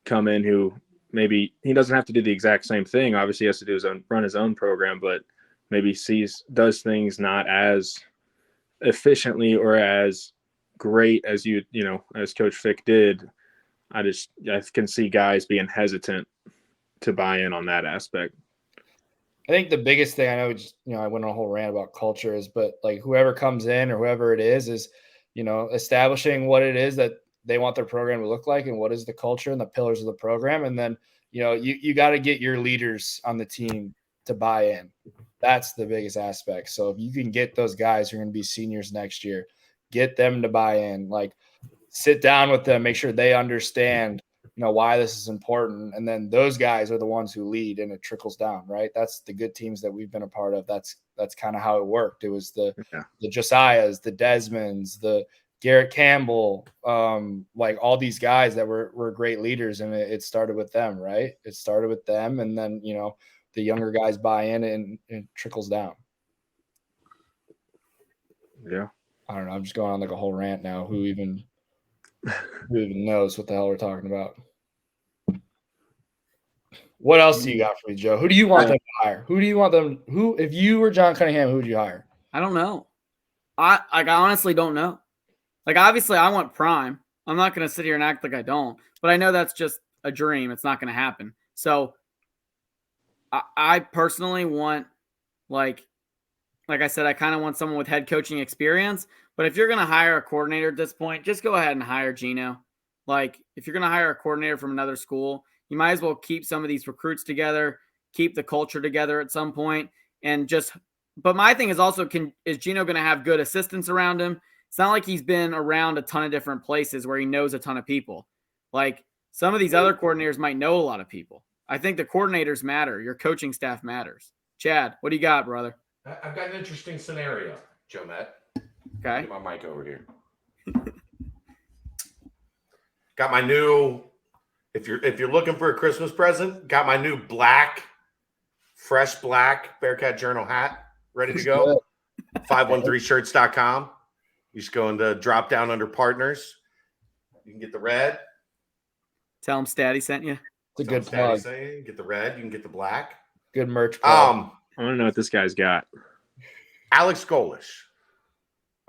come in who maybe he doesn't have to do the exact same thing. Obviously, he has to run his own program, but maybe does things not as efficiently or as great as as Coach Fick did. I can see guys being hesitant to buy in on that aspect. I think the biggest thing I know, I went on a whole rant about culture but like whoever comes in or whoever it is, establishing what it is that they want their program to look like and what is the culture and the pillars of the program. And then, you got to get your leaders on the team to buy in. That's the biggest aspect. So if you can get those guys who are going to be seniors next year, get them to buy in, like sit down with them, make sure they understand why this is important. And then those guys are the ones who lead and it trickles down, right? That's the good teams that we've been a part of. That's kind of how it worked. It was the Josiahs, the Desmonds, the Garrett Campbell, like all these guys that were great leaders. And it started with them, right? It started with them. And then, the younger guys buy in and it trickles down. Yeah. I don't know. I'm just going on like a whole rant now. Who even knows what the hell we're talking about? What else do you got for me, Joe? Who do you want them to hire? Who do you want them? If you were John Cunningham, who would you hire? I don't know. I honestly don't know. Like, obviously, I want Prime. I'm not going to sit here and act like I don't, but I know that's just a dream. It's not going to happen. So I personally want, like I said, I kind of want someone with head coaching experience. But if you're going to hire a coordinator at this point, just go ahead and hire Gino. Like, if you're going to hire a coordinator from another school, you might as well keep some of these recruits together, keep the culture together at some point, and just. But my thing is also, is Gino going to have good assistants around him? It's not like he's been around a ton of different places where he knows a ton of people. Like, some of these other coordinators might know a lot of people. I think the coordinators matter. Your coaching staff matters. Chad, what do you got, brother? I've got an interesting scenario, Joe Matt. Okay. Get my mic over here. Got my new, if you're looking for a Christmas present, got my new black fresh black Bearcat Journal hat ready to go. 513shirts.com. You just go into drop down under partners. You can get the red. Tell them Staddy sent you. It's a good plug. You can get the red. You can get the black. Good merch plug. I want to know what this guy's got. Alex Golish.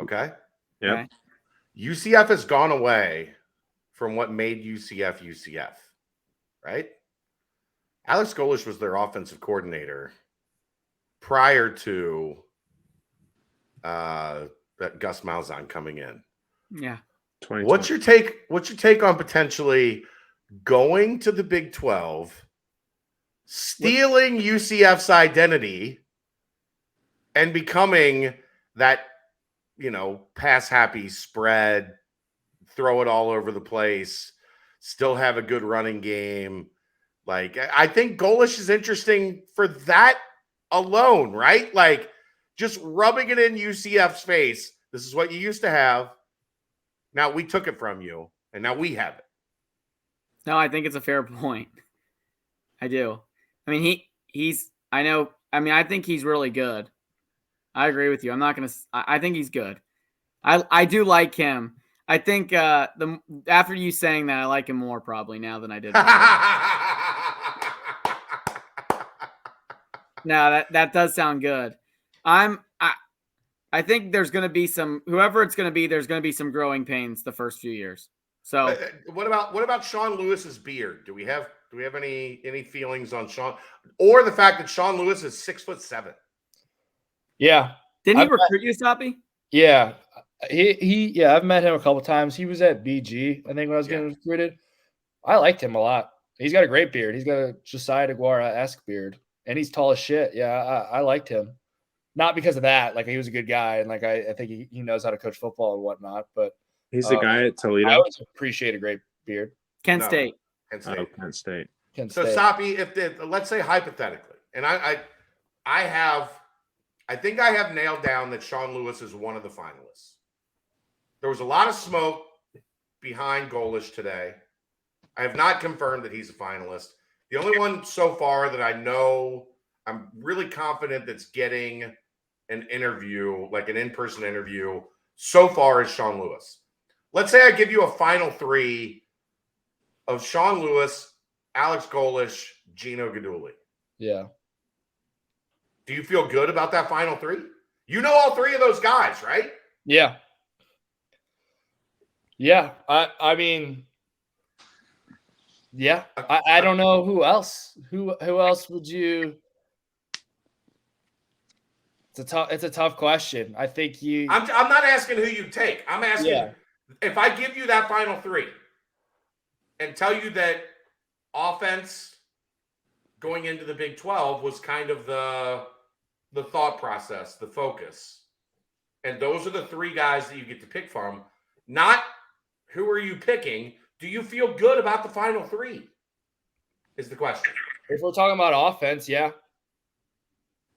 Okay. Yep. Okay. UCF has gone away from what made UCF, right? Alex Golish was their offensive coordinator prior to that Gus Malzahn coming in. Yeah. What's your take on potentially going to the Big 12, stealing UCF's identity, and becoming that, pass happy spread, throw it all over the place, still have a good running game? Like, I think Golish is interesting for that alone, right? Like, just rubbing it in UCF's face. This is what you used to have. Now we took it from you, and now we have it. No, I think it's a fair point. I do. I mean, I think he's really good. I agree with you. I think he's good. I do like him. I think after you saying that, I like him more probably now than I did before. No, that does sound good. I think there's going to be whoever it's going to be, there's going to be some growing pains the first few years. So what about Sean Lewis's beard? Do we have any feelings on Sean, or the fact that Sean Lewis is 6'7"? Yeah. Didn't he recruit you, Soppy? Yeah. I've met him a couple times. He was at BG, I think, when I was getting recruited. I liked him a lot. He's got a great beard. He's got a Josiah DeGuara-esque beard, and he's tall as shit. Yeah, I liked him. Not because of that. Like, he was a good guy, and like I think he knows how to coach football and whatnot. But he's the guy at Toledo. I always appreciate a great beard. Kent State. Kent State. Oh, Kent State. So Soppy, let's say hypothetically, and I think I have nailed down that Sean Lewis is one of the finalists. There was a lot of smoke behind Golish today. I have not confirmed that he's a finalist. The only one so far that I know I'm really confident that's getting an interview, like an in-person interview, so far is Sean Lewis. Let's say I give you a final three of Sean Lewis, Alex Golish, Gino Guidugli. Yeah. Do you feel good about that final three? You know all three of those guys, right? Yeah. Yeah. I mean, yeah. I don't know who else. Who else would you? It's a tough question. I think I'm not asking who you take. I'm asking if I give you that final three and tell you that offense going into the Big 12 was kind of the thought process, the focus. And those are the three guys that you get to pick from. Not who are you picking? Do you feel good about the final three? Is the question. If we're talking about offense, yeah.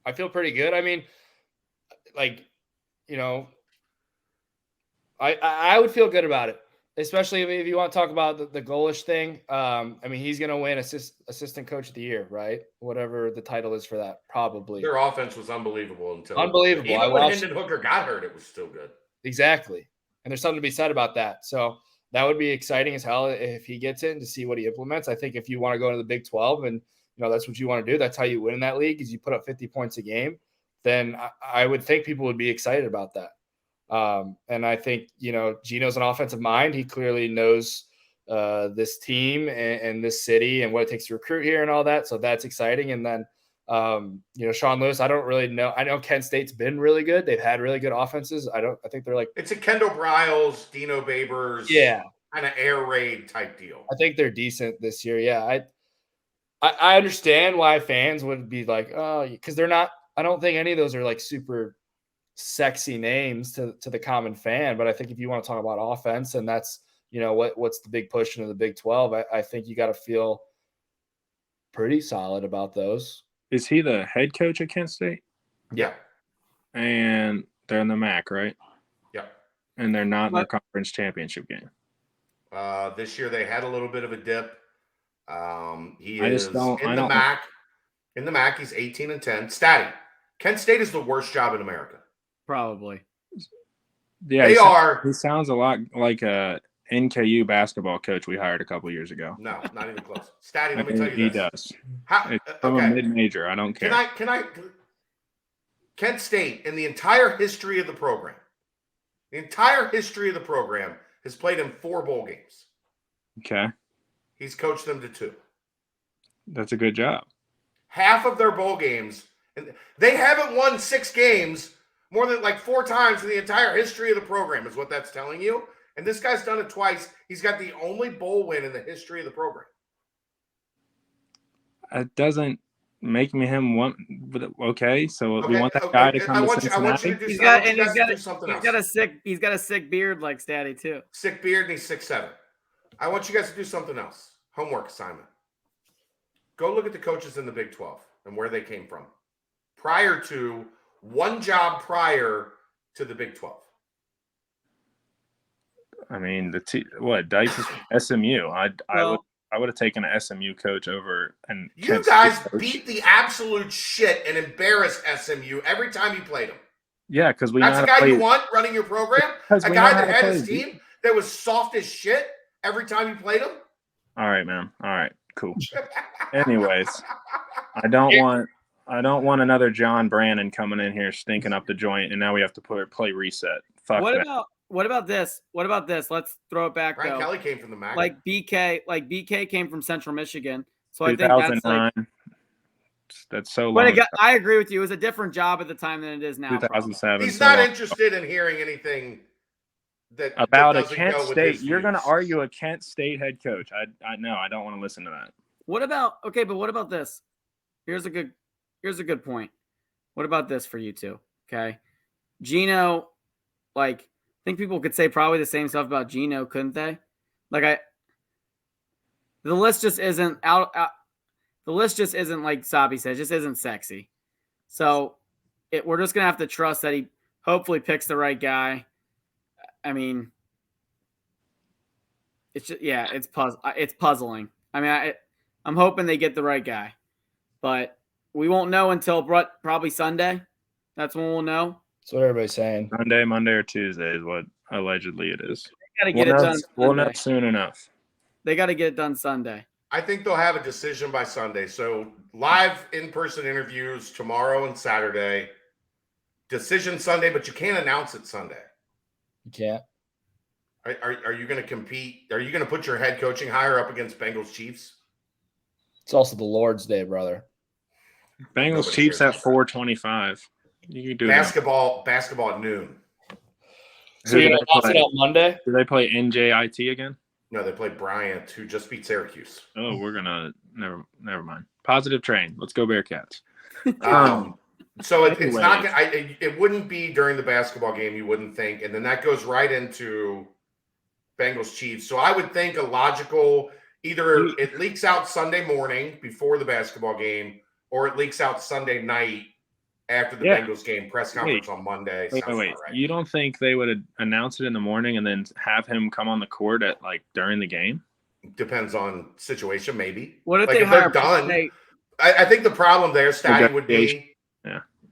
I feel pretty good. I mean, I would feel good about it, especially if you want to talk about the Golish thing. I mean, he's going to win assistant coach of the year, right? Whatever the title is for that, probably. Their offense was unbelievable unbelievable. Even when Hendon Hooker got hurt, it was still good. Exactly. And there's something to be said about that. So that would be exciting as hell if he gets in to see what he implements. I think if you want to go into the Big 12 and that's what you want to do, that's how you win in that league, is you put up 50 points a game, then I would think people would be excited about that. And I think, Gino's an offensive mind. He clearly knows this team and this city and what it takes to recruit here and all that. So that's exciting. And then, Sean Lewis, I don't really know. I know Kent State's been really good. They've had really good offenses. I think they're like, it's a Kendall Briles, Dino Babers, kind of air raid type deal. I think they're decent this year. Yeah. I understand why fans would be like, oh, because they're not. I don't think any of those are like super sexy names to the common fan. But I think if you want to talk about offense, and that's what's the big push into the Big 12, I think you got to feel pretty solid about those. Is he the head coach at Kent State? Yeah. And they're in the MAC, right? Yeah. And they're not in their conference championship game. This year they had a little bit of a dip. He I is just don't, in the MAC. In the MAC, he's 18-10. Staddy, Kent State is the worst job in America. Probably. Yeah, They are. He sounds a lot like a NKU basketball coach we hired a couple years ago. No, not even close. Staddy, let me tell you He this. does. How, From a okay. mid-major. I don't care. Kent State, in the entire history of the program, has played in 4 bowl games. Okay. He's coached them to 2. That's a good job. Half of their bowl games, and they haven't won 6 games more than like 4 times in the entire history of the program, is what that's telling you. And this guy's done it twice. He's got the only bowl win in the history of the program. It doesn't make me him want. Okay, so Okay, we want that guy to come to Cincinnati. I want you to do, He's something else. He's got a sick beard like Staddy too. Sick beard, and he's 6'7". I want you guys to do something else. Homework assignment. Go look at the coaches in the Big 12 and where they came from. One job prior to the Big 12. I mean, Dice is from SMU. I would have taken an SMU coach over. And you guys beat the absolute shit and embarrassed SMU every time you played them. Yeah, because that's the guy you want running your program. A guy that had his team that was soft as shit every time you played him. All right, man. All right, cool. Anyways, I don't want another John Brannon coming in here stinking up the joint, and now we have to play reset. Fuck that. What about this? Let's throw it back. Brian Kelly came from the MAC. Like BK came from Central Michigan. So I think that's so long. But I agree with you. It was a different job at the time than it is now. 2007. He's not interested in hearing anything about a Kent State. You're going to argue a Kent State head coach. I know. I don't want to listen to that. What about this? Here's a good point. What about this for you two? Okay. Gino, I think people could say probably the same stuff about Gino, couldn't they? The list just isn't out. The list just isn't, like Soppy said, just isn't sexy. So we're just gonna have to trust that he hopefully picks the right guy. I mean, it's just, it's puzzling. I mean, I'm hoping they get the right guy, but we won't know until probably Sunday. That's when we'll know. That's what everybody's saying. Sunday, Monday, or Tuesday is what allegedly it is. They got to get it done. We'll know soon enough. They got to get it done Sunday. I think they'll have a decision by Sunday. So live in-person interviews tomorrow and Saturday. Decision Sunday, but you can't announce it Sunday. You can't. Are you going to compete? Are you going to put your head coaching hire up against Bengals Chiefs? It's also the Lord's Day, brother. Bengals Chiefs at 4:25. You can do basketball at noon. So you're going to announce it on Monday? Do they play NJIT again? No, they play Bryant, who just beat Syracuse. Oh, we're gonna never mind. Positive train. Let's go Bearcats. So it's not. It wouldn't be during the basketball game. You wouldn't think, and then that goes right into Bengals Chiefs. So I would think a logical either it leaks out Sunday morning before the basketball game, or it leaks out Sunday night after the Bengals game press conference on Monday. Wait. Right. You don't think they would announce it in the morning and then have him come on the court at during the game? Depends on situation, maybe. What if they're done? I think the problem there, Staddy, would be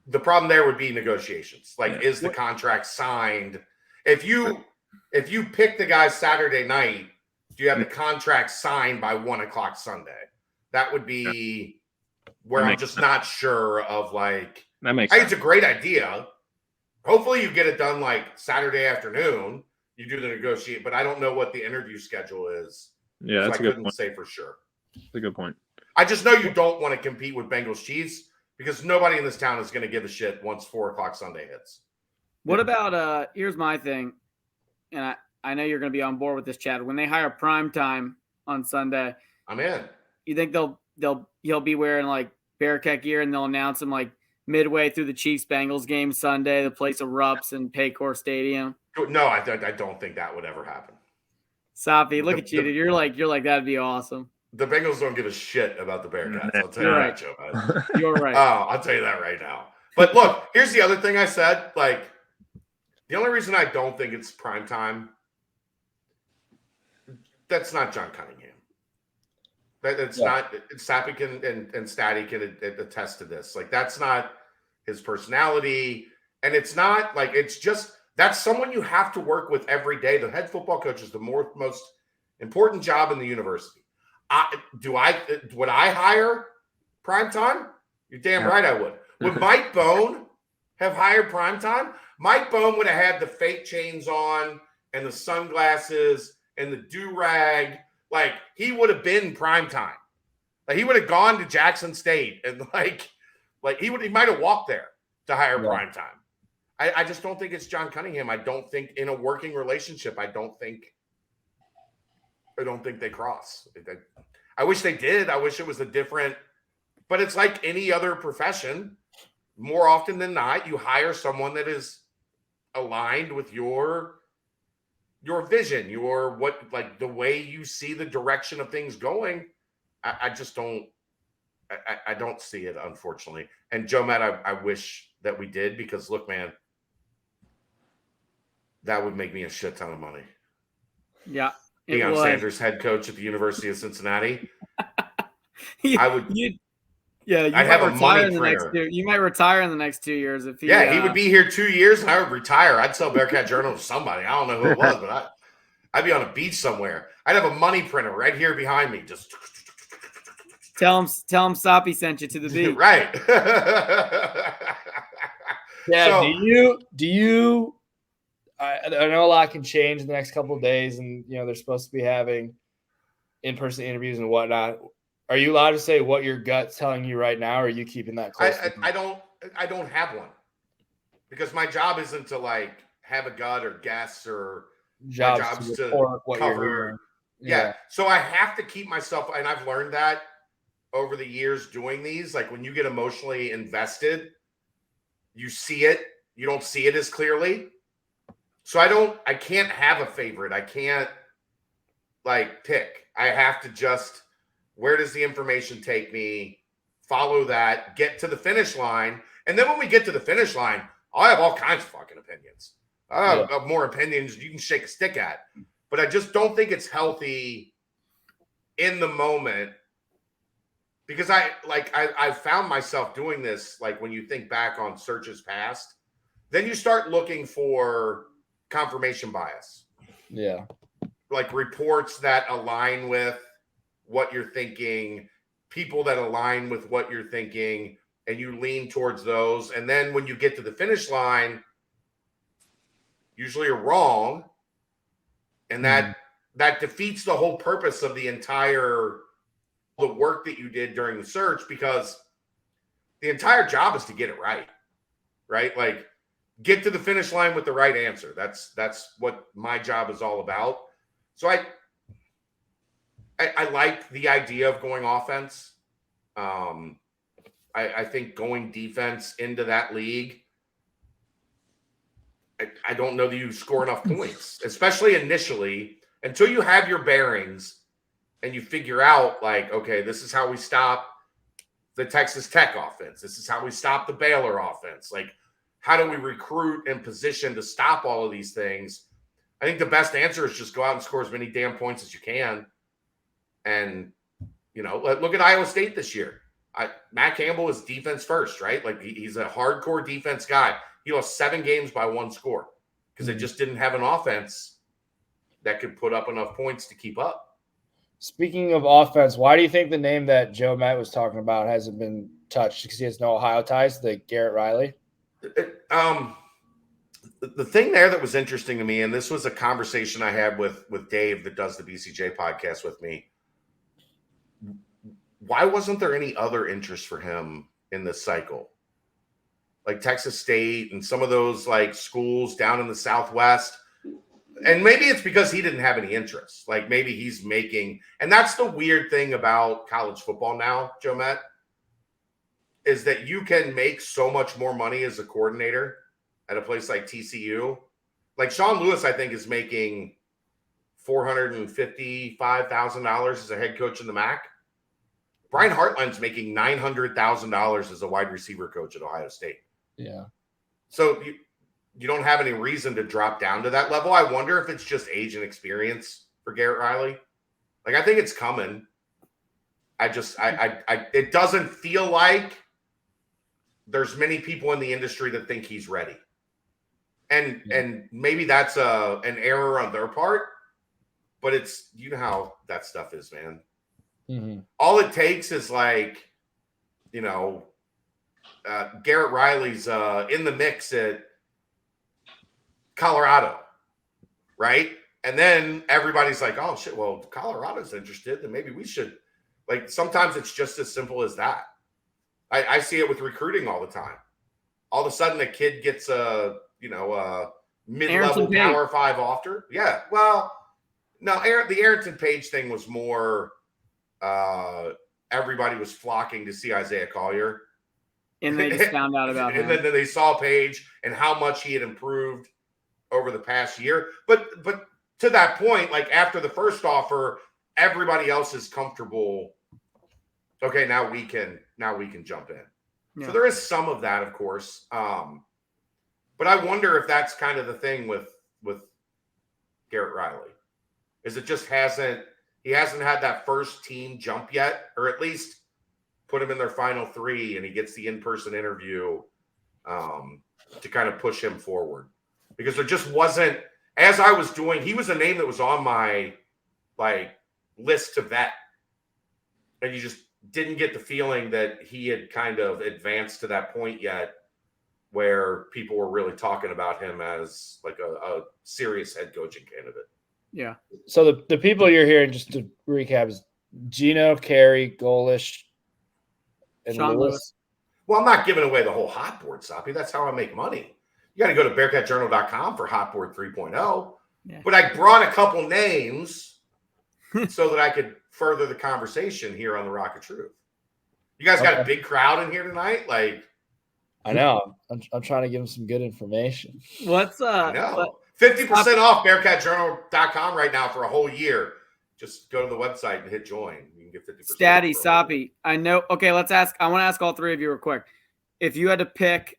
the problem there would be negotiations. Is the contract signed? If you pick the guy Saturday night, do you have the contract signed by 1:00 Sunday? That would be where I'm just not sure of that makes sense. It's a great idea. Hopefully you get it done Saturday afternoon. You do the negotiate, but I don't know what the interview schedule is. Yeah, that's so a good couldn't point. say for sure. That's a good point. I just know you don't want to compete with Bengals Chiefs because nobody in this town is going to give a shit once 4:00 Sunday hits. What about here's my thing, and I know you're going to be on board with this, Chad. When they hire prime time on Sunday, I'm in. You think he'll be wearing Bearcat gear and they'll announce him midway through the Chiefs Bengals game Sunday, the place erupts in Paycor Stadium? No, I don't think that would ever happen. Soppy, look at you, dude. You're like that'd be awesome. The Bengals don't give a shit about the Bearcats. I'll tell you that, Joe. You're right. Oh, I'll tell you that right now. But look, here's the other thing I said. The only reason I don't think it's prime time, that's not John Cunningham. That's not. Soppy and Staddy can attest to this. Like that's not his personality, and it's not like it's just that's someone you have to work with every day. The head football coach is the most important job in the university. Would I hire primetime? You're damn right I would. Would Mike Bone have hired primetime? Mike Bone would have had the fake chains on and the sunglasses and the do-rag. Like, he would have been primetime. Like, he would have gone to Jackson State and like he might have walked there to hire primetime. I just don't think it's John Cunningham. I don't think in a working relationship, I don't think they cross. I wish they did. I wish it was a different, but it's like any other profession. More often than not, you hire someone that is aligned with your vision, the way you see the direction of things going. I just don't. I don't see it, unfortunately. And Joe Matt, I wish that we did, because look, man, that would make me a shit ton of money. Yeah. Deion Sanders, head coach at the University of Cincinnati. I would. I'd have a money printer. You might retire in the next 2 years if he. He would be here 2 years, and I would retire. I'd sell Bearcat Journal to somebody. I don't know who it was, but I'd be on a beach somewhere. I'd have a money printer right here behind me. Just tell him Soppy sent you to the beach. Right. Yeah. So, do you? I know a lot can change in the next couple of days, and they're supposed to be having in-person interviews and whatnot. Are you allowed to say what your gut's telling you right now, or are you keeping that close? I don't have one, because my job isn't to like have a gut or guess, or job's to cover. Yeah. So I have to keep myself, and I've learned that over the years doing these. Like, when you get emotionally invested, you see it. You don't see it as clearly. So I can't have a favorite. I can't pick. I have to just, where does the information take me? Follow that, get to the finish line. And then when we get to the finish line, I'll have all kinds of fucking opinions. I have more opinions you can shake a stick at. But I just don't think it's healthy in the moment, because I found myself doing this. Like, when you think back on searches past, then you start looking for confirmation bias. Yeah. Like reports that align with what you're thinking, people that align with what you're thinking, and you lean towards those. And then when you get to the finish line, usually you're wrong. And that defeats the whole purpose of the work that you did during the search, because the entire job is to get it right. Right? Like, get to the finish line with the right answer. That's what my job is all about. So I like the idea of going offense. I think going defense into that league, I don't know that you score enough points, especially initially, until you have your bearings and you figure out, like, okay, this is how we stop the Texas Tech offense. This is how we stop the Baylor offense. Like, how do we recruit and position to stop all of these things? I think the best answer is just go out and score as many damn points as you can. And, look at Iowa State this year. Matt Campbell is defense first, right? Like, he's a hardcore defense guy. He lost 7 games by 1 score because they just didn't have an offense that could put up enough points to keep up. Speaking of offense, why do you think the name that Joe Matt was talking about hasn't been touched? Because he has no Ohio ties, the Garrett Riley? The thing there that was interesting to me, and this was a conversation I had with Dave that does the BCJ podcast with me. Why wasn't there any other interest for him in this cycle? Like Texas State and some of those like schools down in the Southwest. And maybe it's because he didn't have any interest. Like, maybe he's making, and that's the weird thing about college football now, Joe Matt, is that you can make so much more money as a coordinator at a place like TCU. Like, Sean Lewis, I think, is making $455,000 as a head coach in the MAC. Brian Hartline's making $900,000 as a wide receiver coach at Ohio State. Yeah. So you don't have any reason to drop down to that level. I wonder if it's just age and experience for Garrett Riley. Like, I think it's coming. it doesn't feel like there's many people in the industry that think he's ready. And maybe that's an error on their part, but it's, you know how that stuff is, man. Mm-hmm. All it takes is like, you know, Garrett Riley's in the mix at Colorado, right? And then everybody's like, oh shit, well, Colorado's interested, then maybe we should. Like, sometimes it's just as simple as that. I see it with recruiting all the time. All of a sudden a kid gets a mid-level Power 5 offer. Yeah, well, no, the Arrington Page thing was more everybody was flocking to see Isaiah Collier. And they just found out about him. And then they saw Page and how much he had improved over the past year. But to that point, like after the first offer, everybody else is comfortable. Okay, now we can jump in. Yeah. So there is some of that, of course. But I wonder if that's kind of the thing with Garrett Riley. Is it just he hasn't had that first team jump yet, or at least put him in their final 3 and he gets the in-person interview to kind of push him forward. Because there just wasn't, as I was doing, he was a name that was on my list to vet. And you just didn't get the feeling that he had kind of advanced to that point yet where people were really talking about him as like a serious head coaching candidate. Yeah. So the people you're hearing, just to recap, is Gino, Carey, Golish, and Sean Lewis. Well, I'm not giving away the whole hot board, Soppy. That's how I make money. You got to go to BearcatJournal.com for Hot Board 3.0. Yeah. But I brought a couple names so that I could further the conversation here on the Rock of Truth. You guys got a big crowd in here tonight? Like, I know. I'm trying to give them some good information. What's 50% off BearcatJournal.com right now for a whole year. Just go to the website and hit join. You can get 50%. Staddy, Soppy. I know. Okay, let's ask. I want to ask all 3 of you real quick. If you had to pick,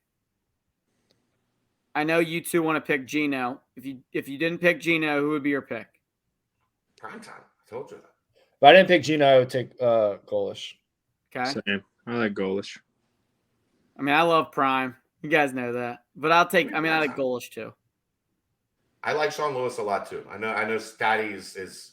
I know you 2 want to pick Gino. If you didn't pick Gino, who would be your pick? Prime time. I told you that. If I didn't pick Gino, I would take Golish. Okay. Same. I like Golish. I mean, I love Prime. You guys know that. But I like Golish too. I like Sean Lewis a lot too. I know Staddy is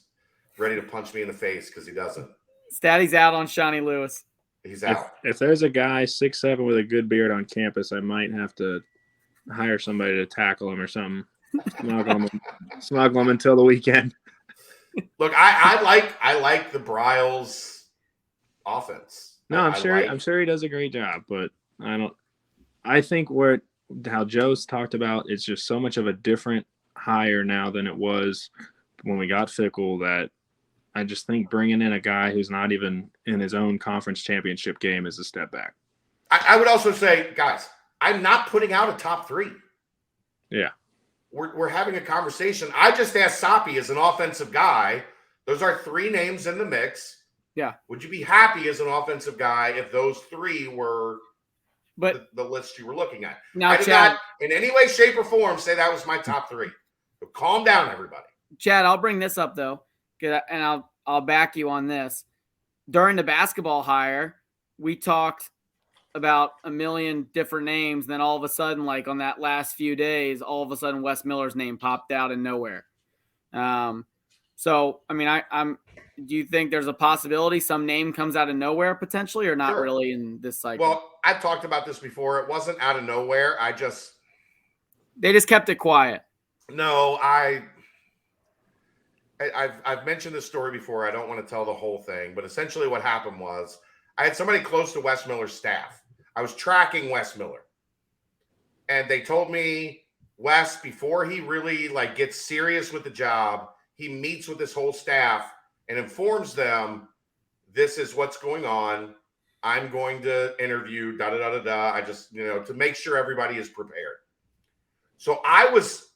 ready to punch me in the face because he doesn't. Staddy's out on Shawnee Lewis. He's out. If there's a guy 6'7" with a good beard on campus, I might have to hire somebody to tackle him or something. Smuggle him until the weekend. Look, I like the Bryles offense. No, I'm sure he does a great job, but I think how Joe's talked about, it's just so much of a different hire now than it was when we got Fickell that I just think bringing in a guy who's not even in his own conference championship game is a step back. I would also say, guys, I'm not putting out a top 3. Yeah. We're having a conversation. I just asked Soppy as an offensive guy. Those are 3 names in the mix. Yeah. Would you be happy as an offensive guy if those 3 were the list you were looking at? Now, I did not in any way, shape, or form say that was my top 3. So calm down, everybody. Chad, I'll bring this up though, and I'll back you on this. During the basketball hire, we talked about a million different names. Then all of a sudden, like on that last few days, all of a sudden Wes Miller's name popped out in nowhere. So, I mean, do you think there's a possibility some name comes out of nowhere potentially, or not really in this cycle? Well, I've talked about this before. It wasn't out of nowhere. They just kept it quiet. No, I've mentioned this story before. I don't want to tell the whole thing, but essentially what happened was I had somebody close to Wes Miller's staff. I was tracking Wes Miller, and they told me, Wes, before he really gets serious with the job, he meets with his whole staff and informs them, this is what's going on. I'm going to interview, I just, to make sure everybody is prepared. So I was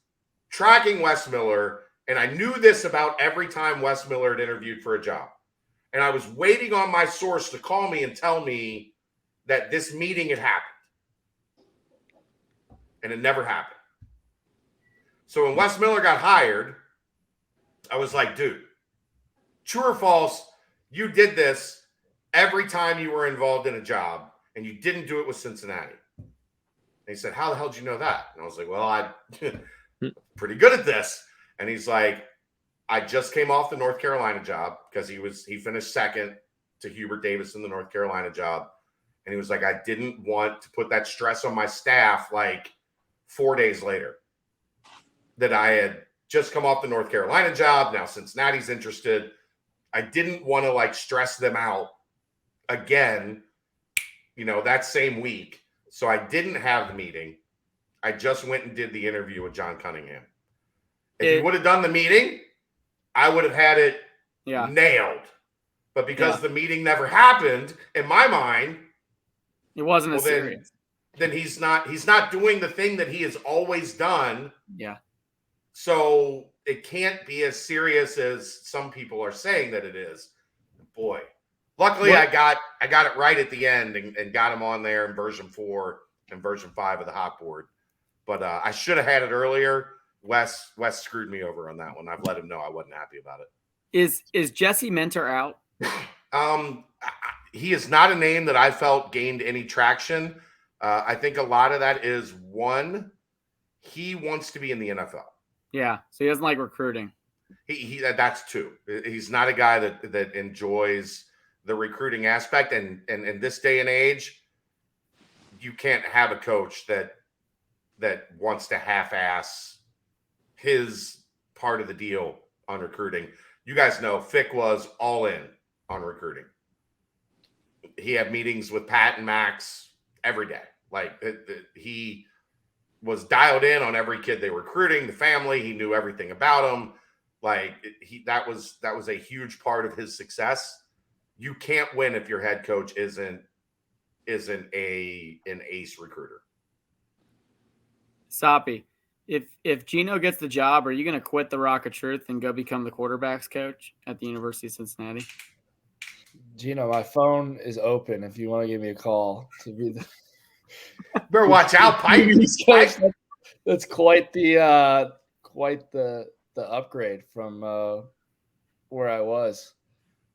tracking Wes Miller, and I knew this about every time Wes Miller had interviewed for a job. And I was waiting on my source to call me and tell me that this meeting had happened. And it never happened. So when Wes Miller got hired, I was like, dude, true or false, you did this every time you were involved in a job and you didn't do it with Cincinnati. And he said, how the hell did you know that? And I was like, well, I'm pretty good at this. And he's like, I just came off the North Carolina job because he finished second to Hubert Davis in the North Carolina job. And he was like, I didn't want to put that stress on my staff like 4 days later that I had just come off the North Carolina job. Now Cincinnati's interested. I didn't want to like stress them out again, that same week. So I didn't have the meeting. I just went and did the interview with John Cunningham. If you would have done the meeting, I would have had it nailed. But because the meeting never happened, in my mind, it wasn't as serious. Then he's not doing the thing that he has always done. Yeah. So it can't be as serious as some people are saying that it is. Boy, luckily I got it right at the end and got him on there in version 4 and version 5 of the hot board. But I should have had it earlier. Wes screwed me over on that one. I've let him know I wasn't happy about it. Is Jesse Minter out? He is not a name that I felt gained any traction. I think a lot of that is one, he wants to be in the NFL. Yeah, so he doesn't like recruiting. He that's two. He's not a guy that enjoys the recruiting aspect, and in this day and age, you can't have a coach that wants to half-ass his part of the deal on recruiting. You guys know Fick was all in on recruiting. He had meetings with Pat and Max every day. Like he was dialed in on every kid they were recruiting, the family. He knew everything about them. Like that was a huge part of his success. You can't win if your head coach isn't an ace recruiter. Soppy, if Gino gets the job, are you going to quit the Rock of Truth and go become the quarterbacks coach at the University of Cincinnati? Gino, my phone is open if you want to give me a call to be the better watch out, Pike. That's quite the upgrade from where I was.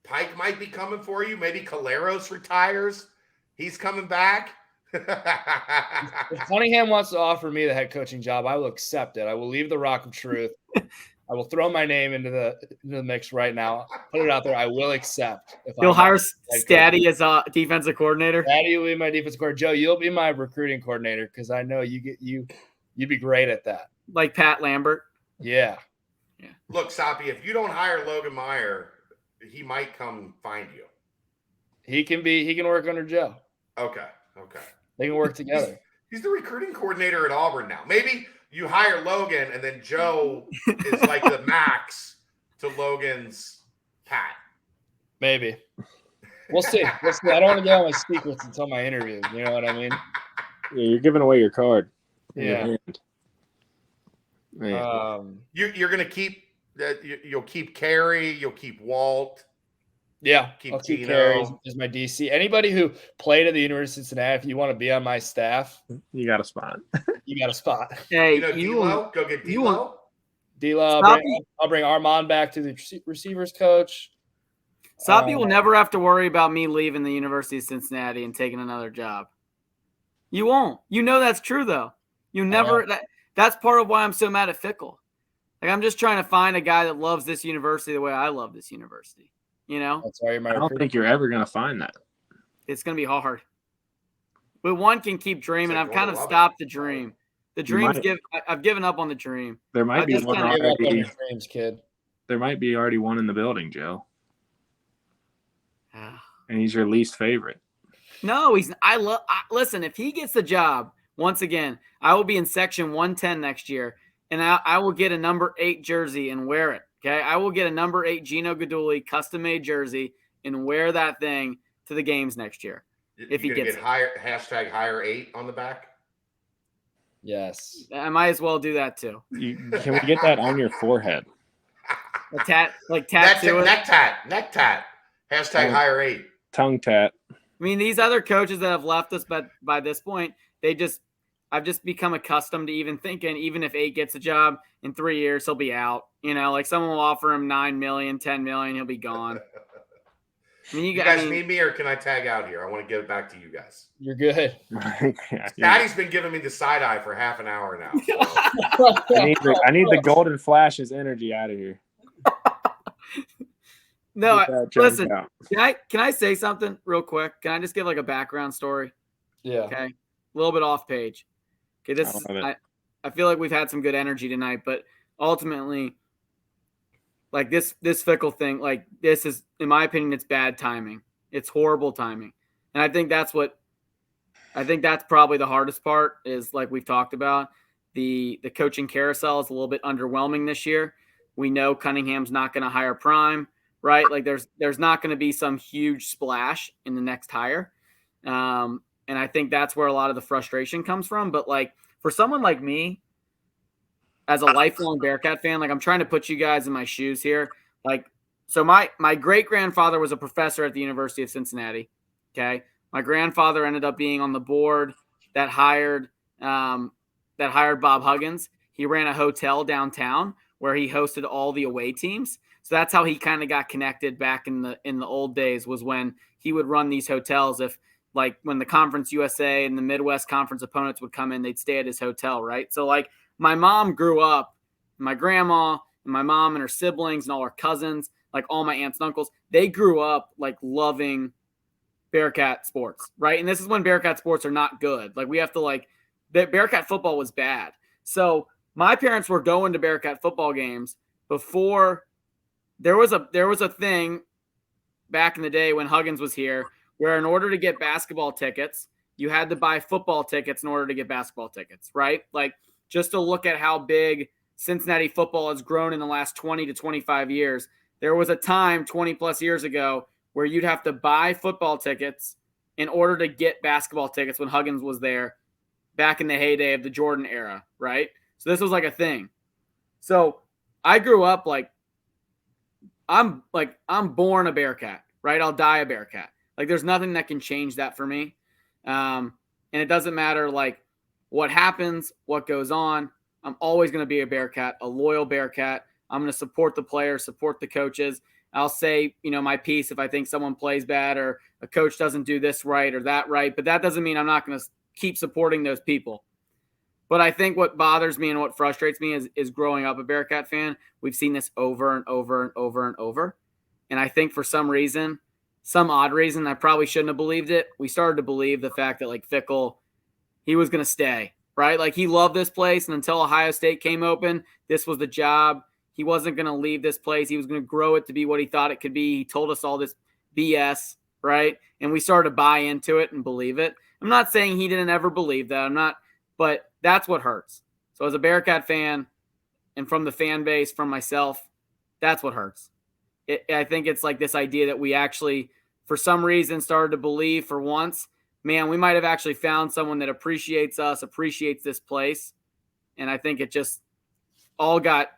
Pike might be coming for you. Maybe Caleros retires. He's coming back. If Cunningham wants to offer me the head coaching job, I will accept it. I will leave the Rock of Truth. I will throw my name into the mix right now. Put it out there. I will accept. You'll hire Staddy as a defensive coordinator. Staddy will be my defensive coordinator. Joe, you'll be my recruiting coordinator because I know you'd be great at that. Like Pat Lambert. Yeah. Look, Soppy, if you don't hire Logan Meyer, he might come find you. He can work under Joe. Okay. They can work together. He's the recruiting coordinator at Auburn now. Maybe you hire Logan and then Joe is like the Max to Logan's Pat. Maybe. We'll see. I don't want to get all my secrets until my interview. You know what I mean? Yeah, you're giving away your card. Yeah. You're going to keep you'll keep Carey, you'll keep Walt. Yeah, I'll keep Carey as my DC. Anybody who played at the University of Cincinnati, if you want to be on my staff, you got a spot. You got a spot. Hey, D'Lo, go get D'Lo. I'll bring Armand back to the receivers coach. Soppy will never have to worry about me leaving the University of Cincinnati and taking another job. You won't. You know that's true, though. You never. That's part of why I'm so mad at Fickell. Like, I'm just trying to find a guy that loves this university the way I love this university. You know? That's why I don't think you're ever going to find that. It's going to be hard. But one can keep dreaming. I've kind of stopped the dream. The dream's I've given up on the dream. There might be one already. Dreams, kid. There might be already one in the building, Joe. And he's your least favorite. No, he's. Listen. If he gets the job, once again, I will be in section 110 next year, and I will get a number 8 jersey and wear it. Okay, I will get a number 8 Gino Guidugli custom-made jersey and wear that thing to the games next year. If he gets it. #hire8 on the back. Yes, I might as well do that too. Can we get that on your forehead? A tattoo. Neck tat. #hire8. Tongue tat. I mean, these other coaches that have left us, but by this point, I've just become accustomed to even thinking, even if 8 gets a job in 3 years, he'll be out. You know, like someone will offer him $9 million, $10 million, he'll be gone. I mean, You guys need me, or can I tag out here? I want to give it back to you guys. You're good. Staddy's been giving me the side eye for half an hour now. So. I need the golden flashes energy out of here. No, listen. Can I say something real quick? Can I just give like a background story? Yeah. Okay. A little bit off page. Okay. I feel like we've had some good energy tonight, but ultimately, like this Fickell thing, like this is, in my opinion, it's bad timing. It's horrible timing. And I think that's probably the hardest part is, like we've talked about, the coaching carousel is a little bit underwhelming this year. We know Cunningham's not going to hire Prime, right? Like there's not going to be some huge splash in the next hire. And I think that's where a lot of the frustration comes from. But like for someone like me, as a lifelong Bearcat fan, like I'm trying to put you guys in my shoes here. Like, so my great grandfather was a professor at the University of Cincinnati. Okay. My grandfather ended up being on the board that hired Bob Huggins. He ran a hotel downtown where he hosted all the away teams. So that's how he kind of got connected back in the old days, was when he would run these hotels. If like when the Conference USA and the Midwest Conference opponents would come in, they'd stay at his hotel. Right. So like, my mom grew up, my grandma and my mom and her siblings and all her cousins, like all my aunts and uncles, they grew up like loving Bearcat sports, right? And this is when Bearcat sports are not good. Like we have to like, Bearcat football was bad. So my parents were going to Bearcat football games before there was a thing back in the day when Huggins was here, where in order to get basketball tickets, you had to buy football tickets in order to get basketball tickets, right? Like, just to look at how big Cincinnati football has grown in the last 20 to 25 years. There was a time 20 plus years ago where you'd have to buy football tickets in order to get basketball tickets when Huggins was there back in the heyday of the Jordan era, right? So this was like a thing. So I grew up like I'm born a Bearcat, right? I'll die a Bearcat. Like there's nothing that can change that for me. And it doesn't matter like what happens, what goes on. I'm always going to be a Bearcat, a loyal Bearcat. I'm going to support the players, support the coaches. I'll say, my piece if I think someone plays bad or a coach doesn't do this right or that right. But that doesn't mean I'm not going to keep supporting those people. But I think what bothers me and what frustrates me is growing up a Bearcat fan. We've seen this over and over and over and over. And I think for some reason, some odd reason, I probably shouldn't have believed it. We started to believe the fact that like Fickell, he was going to stay, right? Like he loved this place. And until Ohio State came open, this was the job. He wasn't going to leave this place. He was going to grow it to be what he thought it could be. He told us all this BS, right? And we started to buy into it and believe it. I'm not saying he didn't ever believe that. But that's what hurts. So as a Bearcat fan and from the fan base, from myself, that's what hurts. I think it's like this idea that we actually, for some reason, started to believe for once, man, we might have actually found someone that appreciates us, appreciates this place. And I think it just all got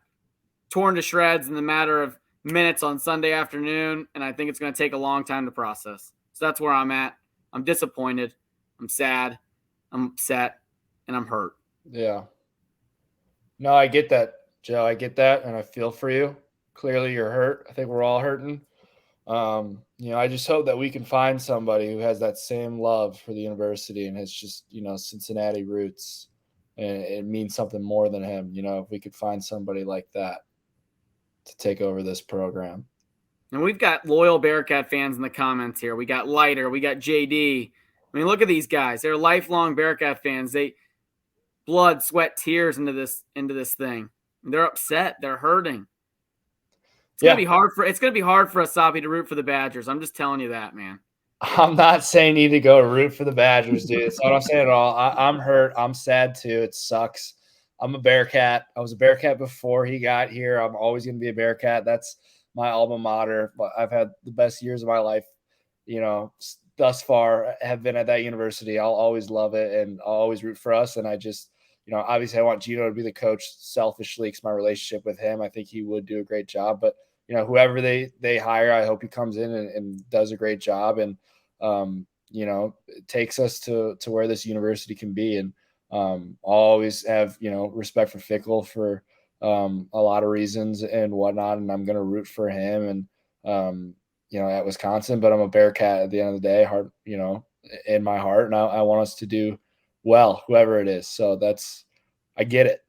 torn to shreds in the matter of minutes on Sunday afternoon. And I think it's going to take a long time to process. So that's where I'm at. I'm disappointed. I'm sad. I'm upset. And I'm hurt. Yeah. No, I get that, Joe. I get that. And I feel for you. Clearly you're hurt. I think we're all hurting. I just hope that we can find somebody who has that same love for the university and has just, Cincinnati roots, and it means something more than him. If we could find somebody like that to take over this program. And we've got loyal Bearcat fans in the comments here. We got Leiter, we got JD. I mean, look at these guys. They're lifelong Bearcat fans. They blood, sweat, tears into this thing. They're upset. They're hurting. It's gonna be hard for us, Soppy, to root for the Badgers. I'm just telling you that, man. I'm not saying you need to go root for the Badgers, dude. That's not what I'm saying at all. I'm hurt. I'm sad too. It sucks. I'm a Bearcat. I was a Bearcat before he got here. I'm always going to be a Bearcat. That's my alma mater. But I've had the best years of my life, thus far have been at that university. I'll always love it, and I'll always root for us. And I just, obviously I want Gino to be the coach selfishly because my relationship with him, I think he would do a great job. But, whoever they hire, I hope he comes in and does a great job and, takes us to where this university can be. And I'll always have, respect for Fickell for a lot of reasons and whatnot. And I'm going to root for him. And, at Wisconsin, but I'm a Bearcat at the end of the day, heart, in my heart. And I want us to do well, whoever it is. So I get it.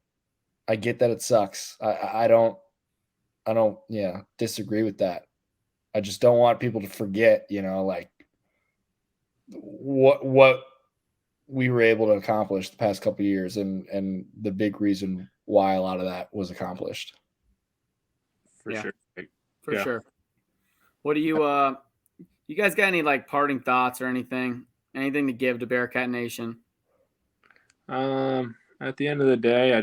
I get that it sucks. I don't disagree with that. I just don't want people to forget, like what we were able to accomplish the past couple of years and the big reason why a lot of that was accomplished. For sure. For sure. What do you guys got any like parting thoughts or anything to give to Bearcat Nation? At the end of the day,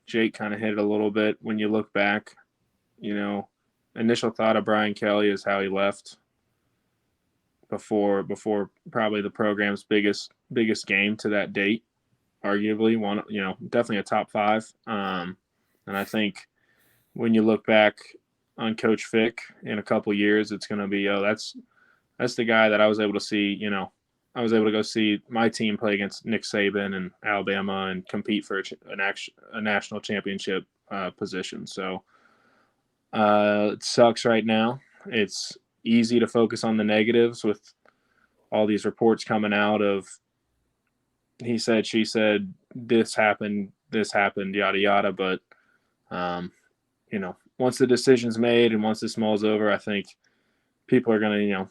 Jake kind of hit it a little bit. When you look back, initial thought of Brian Kelly is how he left before probably the program's biggest game to that date, arguably one, definitely a top 5. And I think when you look back on Coach Fick in a couple years, it's going to be, that's the guy that I was able to see, I was able to go see my team play against Nick Saban and Alabama and compete for a national championship position. So it sucks right now. It's easy to focus on the negatives with all these reports coming out of he said, she said, this happened, yada, yada. But, once the decision's made and once this mull's over, I think people are going to,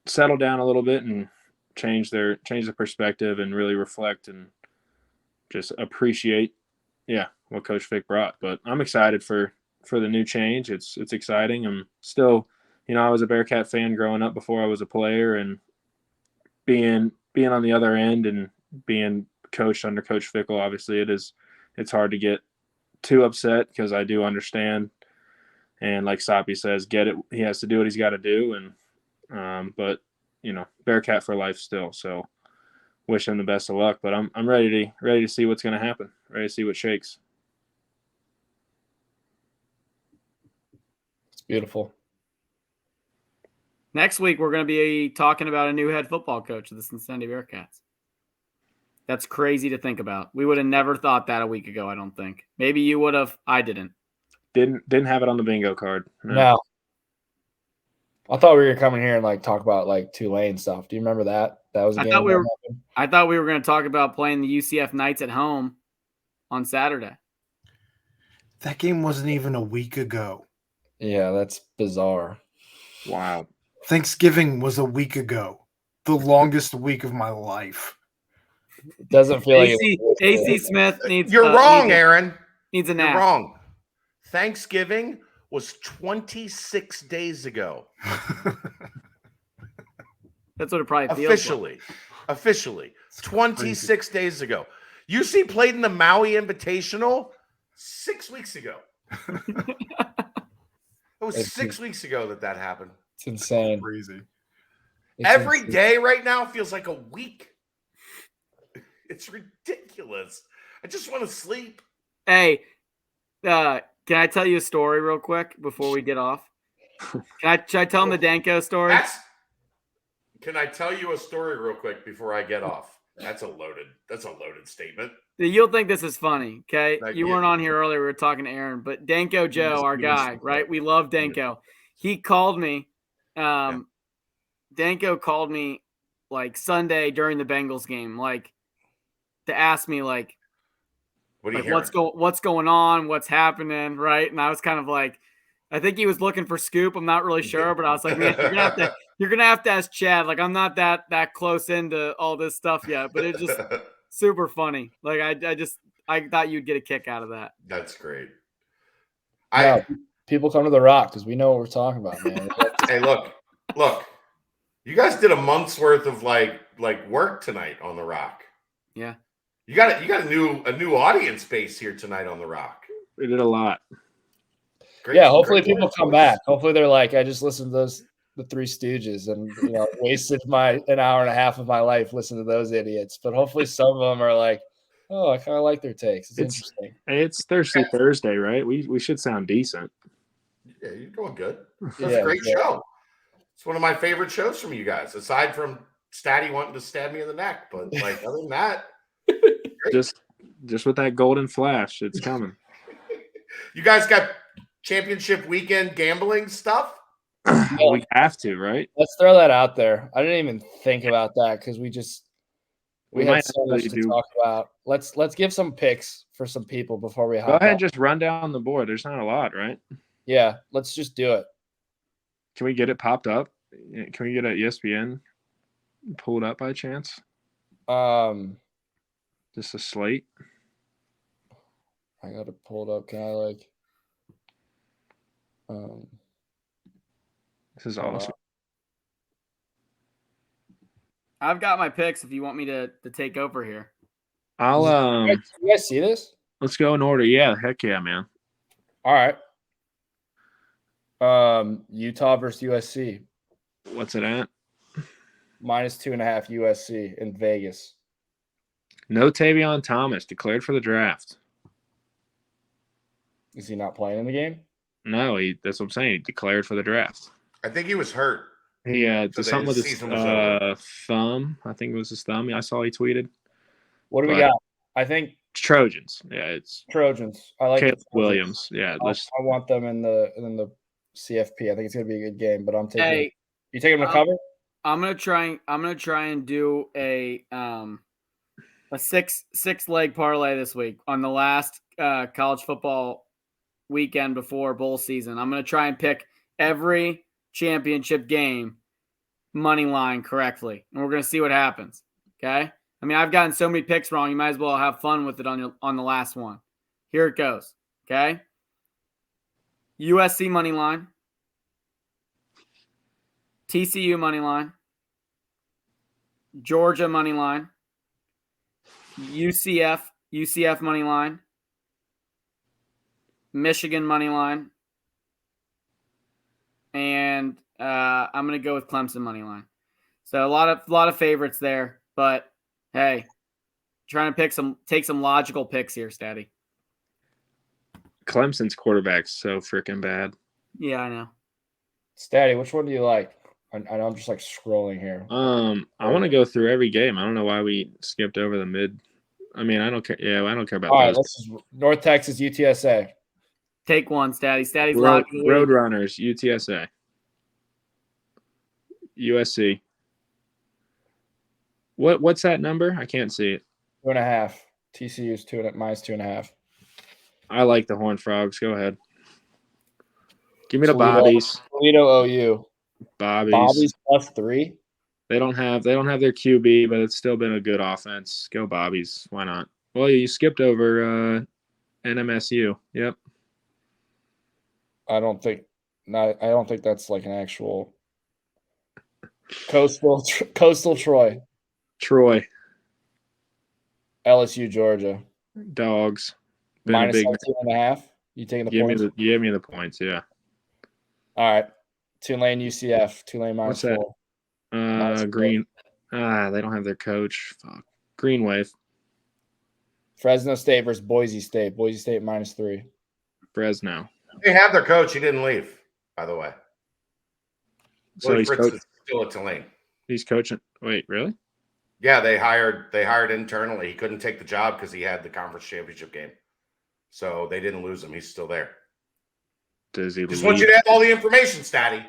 settle down a little bit and change their perspective and really reflect and just appreciate, what Coach Fick brought. But I'm excited for the new change. It's exciting. I'm still, I was a Bearcat fan growing up before I was a player, and being on the other end and being coached under Coach Fickell, obviously it's hard to get too upset because I do understand. And like Soppy says, get it. He has to do what he's got to do. And, but Bearcat for life still. So wish him the best of luck, but I'm ready to see what's going to happen. Ready to see what shakes. It's beautiful. Next week, we're going to be talking about a new head football coach of the Cincinnati Bearcats. That's crazy to think about. We would have never thought that a week ago, I don't think. Maybe you would have. I didn't. Didn't have it on the bingo card. No. I thought we were going to come in here and like talk about like Tulane stuff. Do you remember that? That was a game. I thought we were going to talk about playing the UCF Knights at home on Saturday. That game wasn't even a week ago. Yeah, that's bizarre. Wow. Thanksgiving was a week ago. The longest week of my life. It doesn't feel AC Smith needs. You're wrong, Aaron. Needs a nap. You're wrong. Thanksgiving was 26 days ago. That's what it probably feels like. Officially, 26 days ago. UC played in the Maui Invitational 6 weeks ago. It was 6 weeks ago that happened. It's insane. Crazy. Every day right now feels like a week. It's ridiculous. I just want to sleep. Hey, can I tell you a story real quick before we get off? Should I tell them the Danko story? Can I tell you a story real quick before I get off? That's a loaded statement. You'll think this is funny, okay? You weren't on here earlier. We were talking to Aaron, but Danko Joe, our guy, right? We love Danko. He called me. Danko called me like Sunday during the Bengals game, like to ask me like what's going on, what's happening, right? And I was kind of like, I think he was looking for scoop. I'm not really sure, but I was like, man, you're gonna have to ask Chad. Like, I'm not that close into all this stuff yet, but it's just super funny. Like, I thought you'd get a kick out of that. That's great. People come to the Rock because we know what we're talking about, man. Hey, look. You guys did a month's worth of like work tonight on the Rock. Yeah. You got a new audience base here tonight on the Rock. We did a lot. Great, yeah, hopefully people come back. Hopefully they're like, I just listened to the Three Stooges and wasted an hour and a half of my life listening to those idiots. But hopefully some of them are like, oh, I kind of like their takes. It's interesting. It's Thursday, right? We should sound decent. Yeah, you're doing good. That's a great show. It's one of my favorite shows from you guys, aside from Staddy wanting to stab me in the neck. But like other than that, just with that golden flash, it's coming. You guys got championship weekend gambling stuff? We have to, right? Let's throw that out there. I didn't even think about that because we had might so much to talk about. Let's give some picks for some people before we hop Go ahead on. and just run down the board. There's not a lot, right? Yeah, let's just do it. Can we get it popped up? Can we get it ESPN pulled up by chance? Just a slate. I got it pulled up. Can I This is awesome. I've got my picks if you want me to take over here. I'll you guys see this? Let's go in order. Yeah, heck yeah, man. All right. Utah versus USC. What's it at? -2.5 USC in Vegas. No Tavion Thomas declared for the draft. Is he not playing in the game? No, that's what I'm saying. He declared for the draft. I think he was hurt. He did something with his thumb. I think it was his thumb. I saw he tweeted. What do we got? I think Trojans. Yeah, it's Trojans. I like Caleb Williams. Yeah, I want them in the CFP. I think it's gonna be a good game, but I'm taking. Hey, you taking them to cover? I'm gonna try and do a 6 leg parlay this week on the last college football weekend before bowl season. I'm gonna try and pick every championship game money line correctly, and we're gonna see what happens. Okay. I mean, I've gotten so many picks wrong. You might as well have fun with it on the last one. Here it goes. Okay. USC money line, TCU money line, Georgia money line, UCF money line, Michigan money line, and I'm gonna go with Clemson money line. So a lot of favorites there, but hey, trying to take some logical picks here, Staddy. Clemson's quarterback's so freaking bad. Yeah, I know. Staddy, which one do you like? I know I'm just like scrolling here. I want to go through every game. I don't know why we skipped over the mid. I mean, I don't care. Yeah, I don't care about those. This is North Texas, UTSA. Take one, Staddy. Staddy's Roadrunners, UTSA. USC. What's that number? I can't see it. 2.5. TCU's -2.5. I like the Horned Frogs. Go ahead. Give me the Bobbies. Toledo OU. Bobbies +3. They don't have their QB, but it's still been a good offense. Go Bobbies. Why not? Well, you skipped over NMSU. Yep. I don't think that's like an actual Coastal Troy. LSU Georgia. Dogs. -17.5. You taking the points? Give me the points, yeah. All right. Tulane UCF. Tulane -4. What's that? Green. They don't have their coach. Fuck. Green Wave. Fresno State versus Boise State. Boise State -3. Fresno. They have their coach. He didn't leave, by the way. So he's still at Tulane. He's coaching. Wait, really? Yeah, they hired internally. He couldn't take the job because he had the conference championship game. So they didn't lose him. He's still there. Does he just want you to have all the information, Staddy.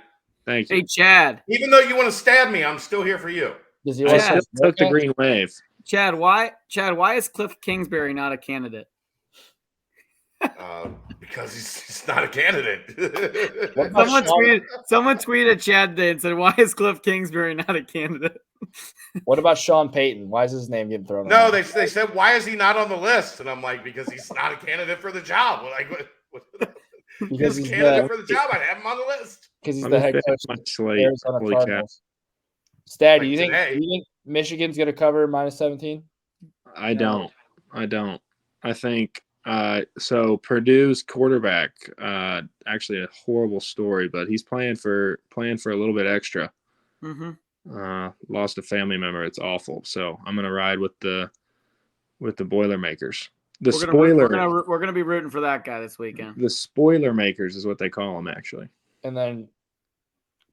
Thank you. Hey, Chad. Even though you want to stab me, I'm still here for you. I still took the Green Wave. Chad, why is Cliff Kingsbury not a candidate? Because he's not a candidate. Someone tweeted at Chad today and said, "Why is Cliff Kingsbury not a candidate?" What about Sean Payton? Why is his name getting thrown? No, they said, "Why is he not on the list?" And I'm like, because he's not a candidate for the job. Because he's a candidate for the job, I'd have him on the list. Because he's the head coach of Arizona Cardinals. Staddy, do you think Michigan's going to cover -17? I don't. I think so. Purdue's quarterback, actually a horrible story, but he's playing for a little bit extra. Mm-hmm. Lost a family member. It's awful. So I'm gonna ride with the Boilermakers. We're gonna be rooting for that guy this weekend. The Spoiler Makers is what they call them, actually. And then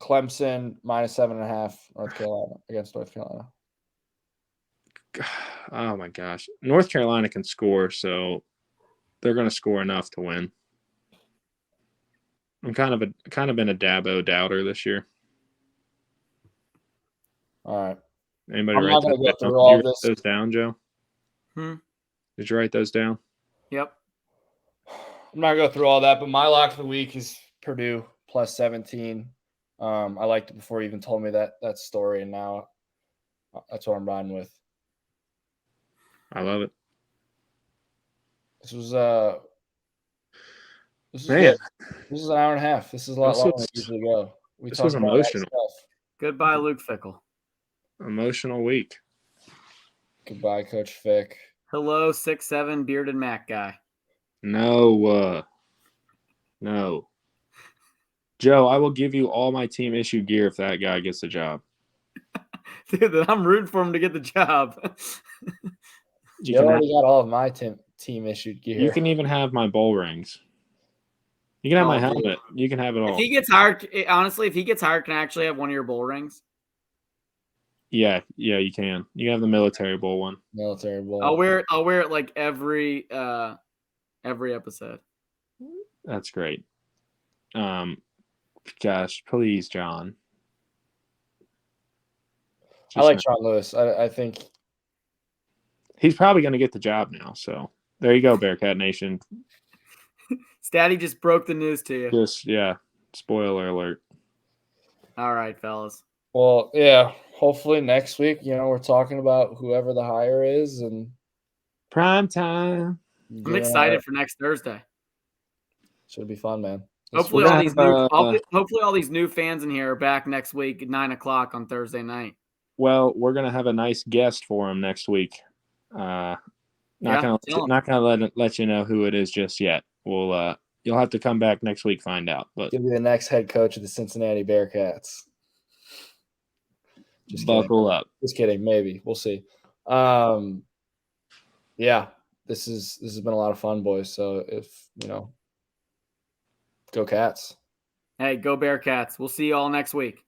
Clemson -7.5 against North Carolina. Oh my gosh, North Carolina can score, so they're going to score enough to win. I'm kind of been a Dabo doubter this year. All right. Anybody I'm write not going to that go down? through all You of write this. those down, Joe? Did you write those down? Yep. I'm not going to go through all that, but my lock of the week is Purdue plus 17. I liked it before you even told me that story, and now that's what I'm riding with. I love it. This was Man, good. This is an hour and a half. This is a lot This longer was- than we usually go. We this talked was about that emotional. stuff. Goodbye, Luke Fickell. Emotional week. Goodbye, Coach Fick. Hello, 6'7" bearded Mac guy. No. Joe, I will give you all my team issue gear if that guy gets the job. Dude, I'm rooting for him to get the job. You already got all of my team issued gear. You can even have my bowl rings. You can have my Oh, dude. helmet. You can have it all. If he gets hired, honestly, if he gets hired, can I actually have one of your bowl rings? Yeah, you can. You have the military bowl one. Military bowl. I'll wear it like every episode. That's great. Gosh, please, John. I like Sean Lewis. I think he's probably going to get the job now. So there you go, Bearcat Nation. Staddy just broke the news to you. Spoiler alert. All right, fellas. Well, yeah. Hopefully next week, we're talking about whoever the hire is and prime time. I'm excited for next Thursday. Should be fun, man. Hopefully all these new fans in here are back next week at 9:00 on Thursday night. Well, we're gonna have a nice guest for him next week. Not gonna let you know who it is just yet. We'll you'll have to come back next week, find out. But he'll be the next head coach of the Cincinnati Bearcats. Just buckle up. Just kidding. Maybe we'll see. Yeah, this has been a lot of fun, boys. So if go Cats. Hey, go Bearcats. We'll see you all next week.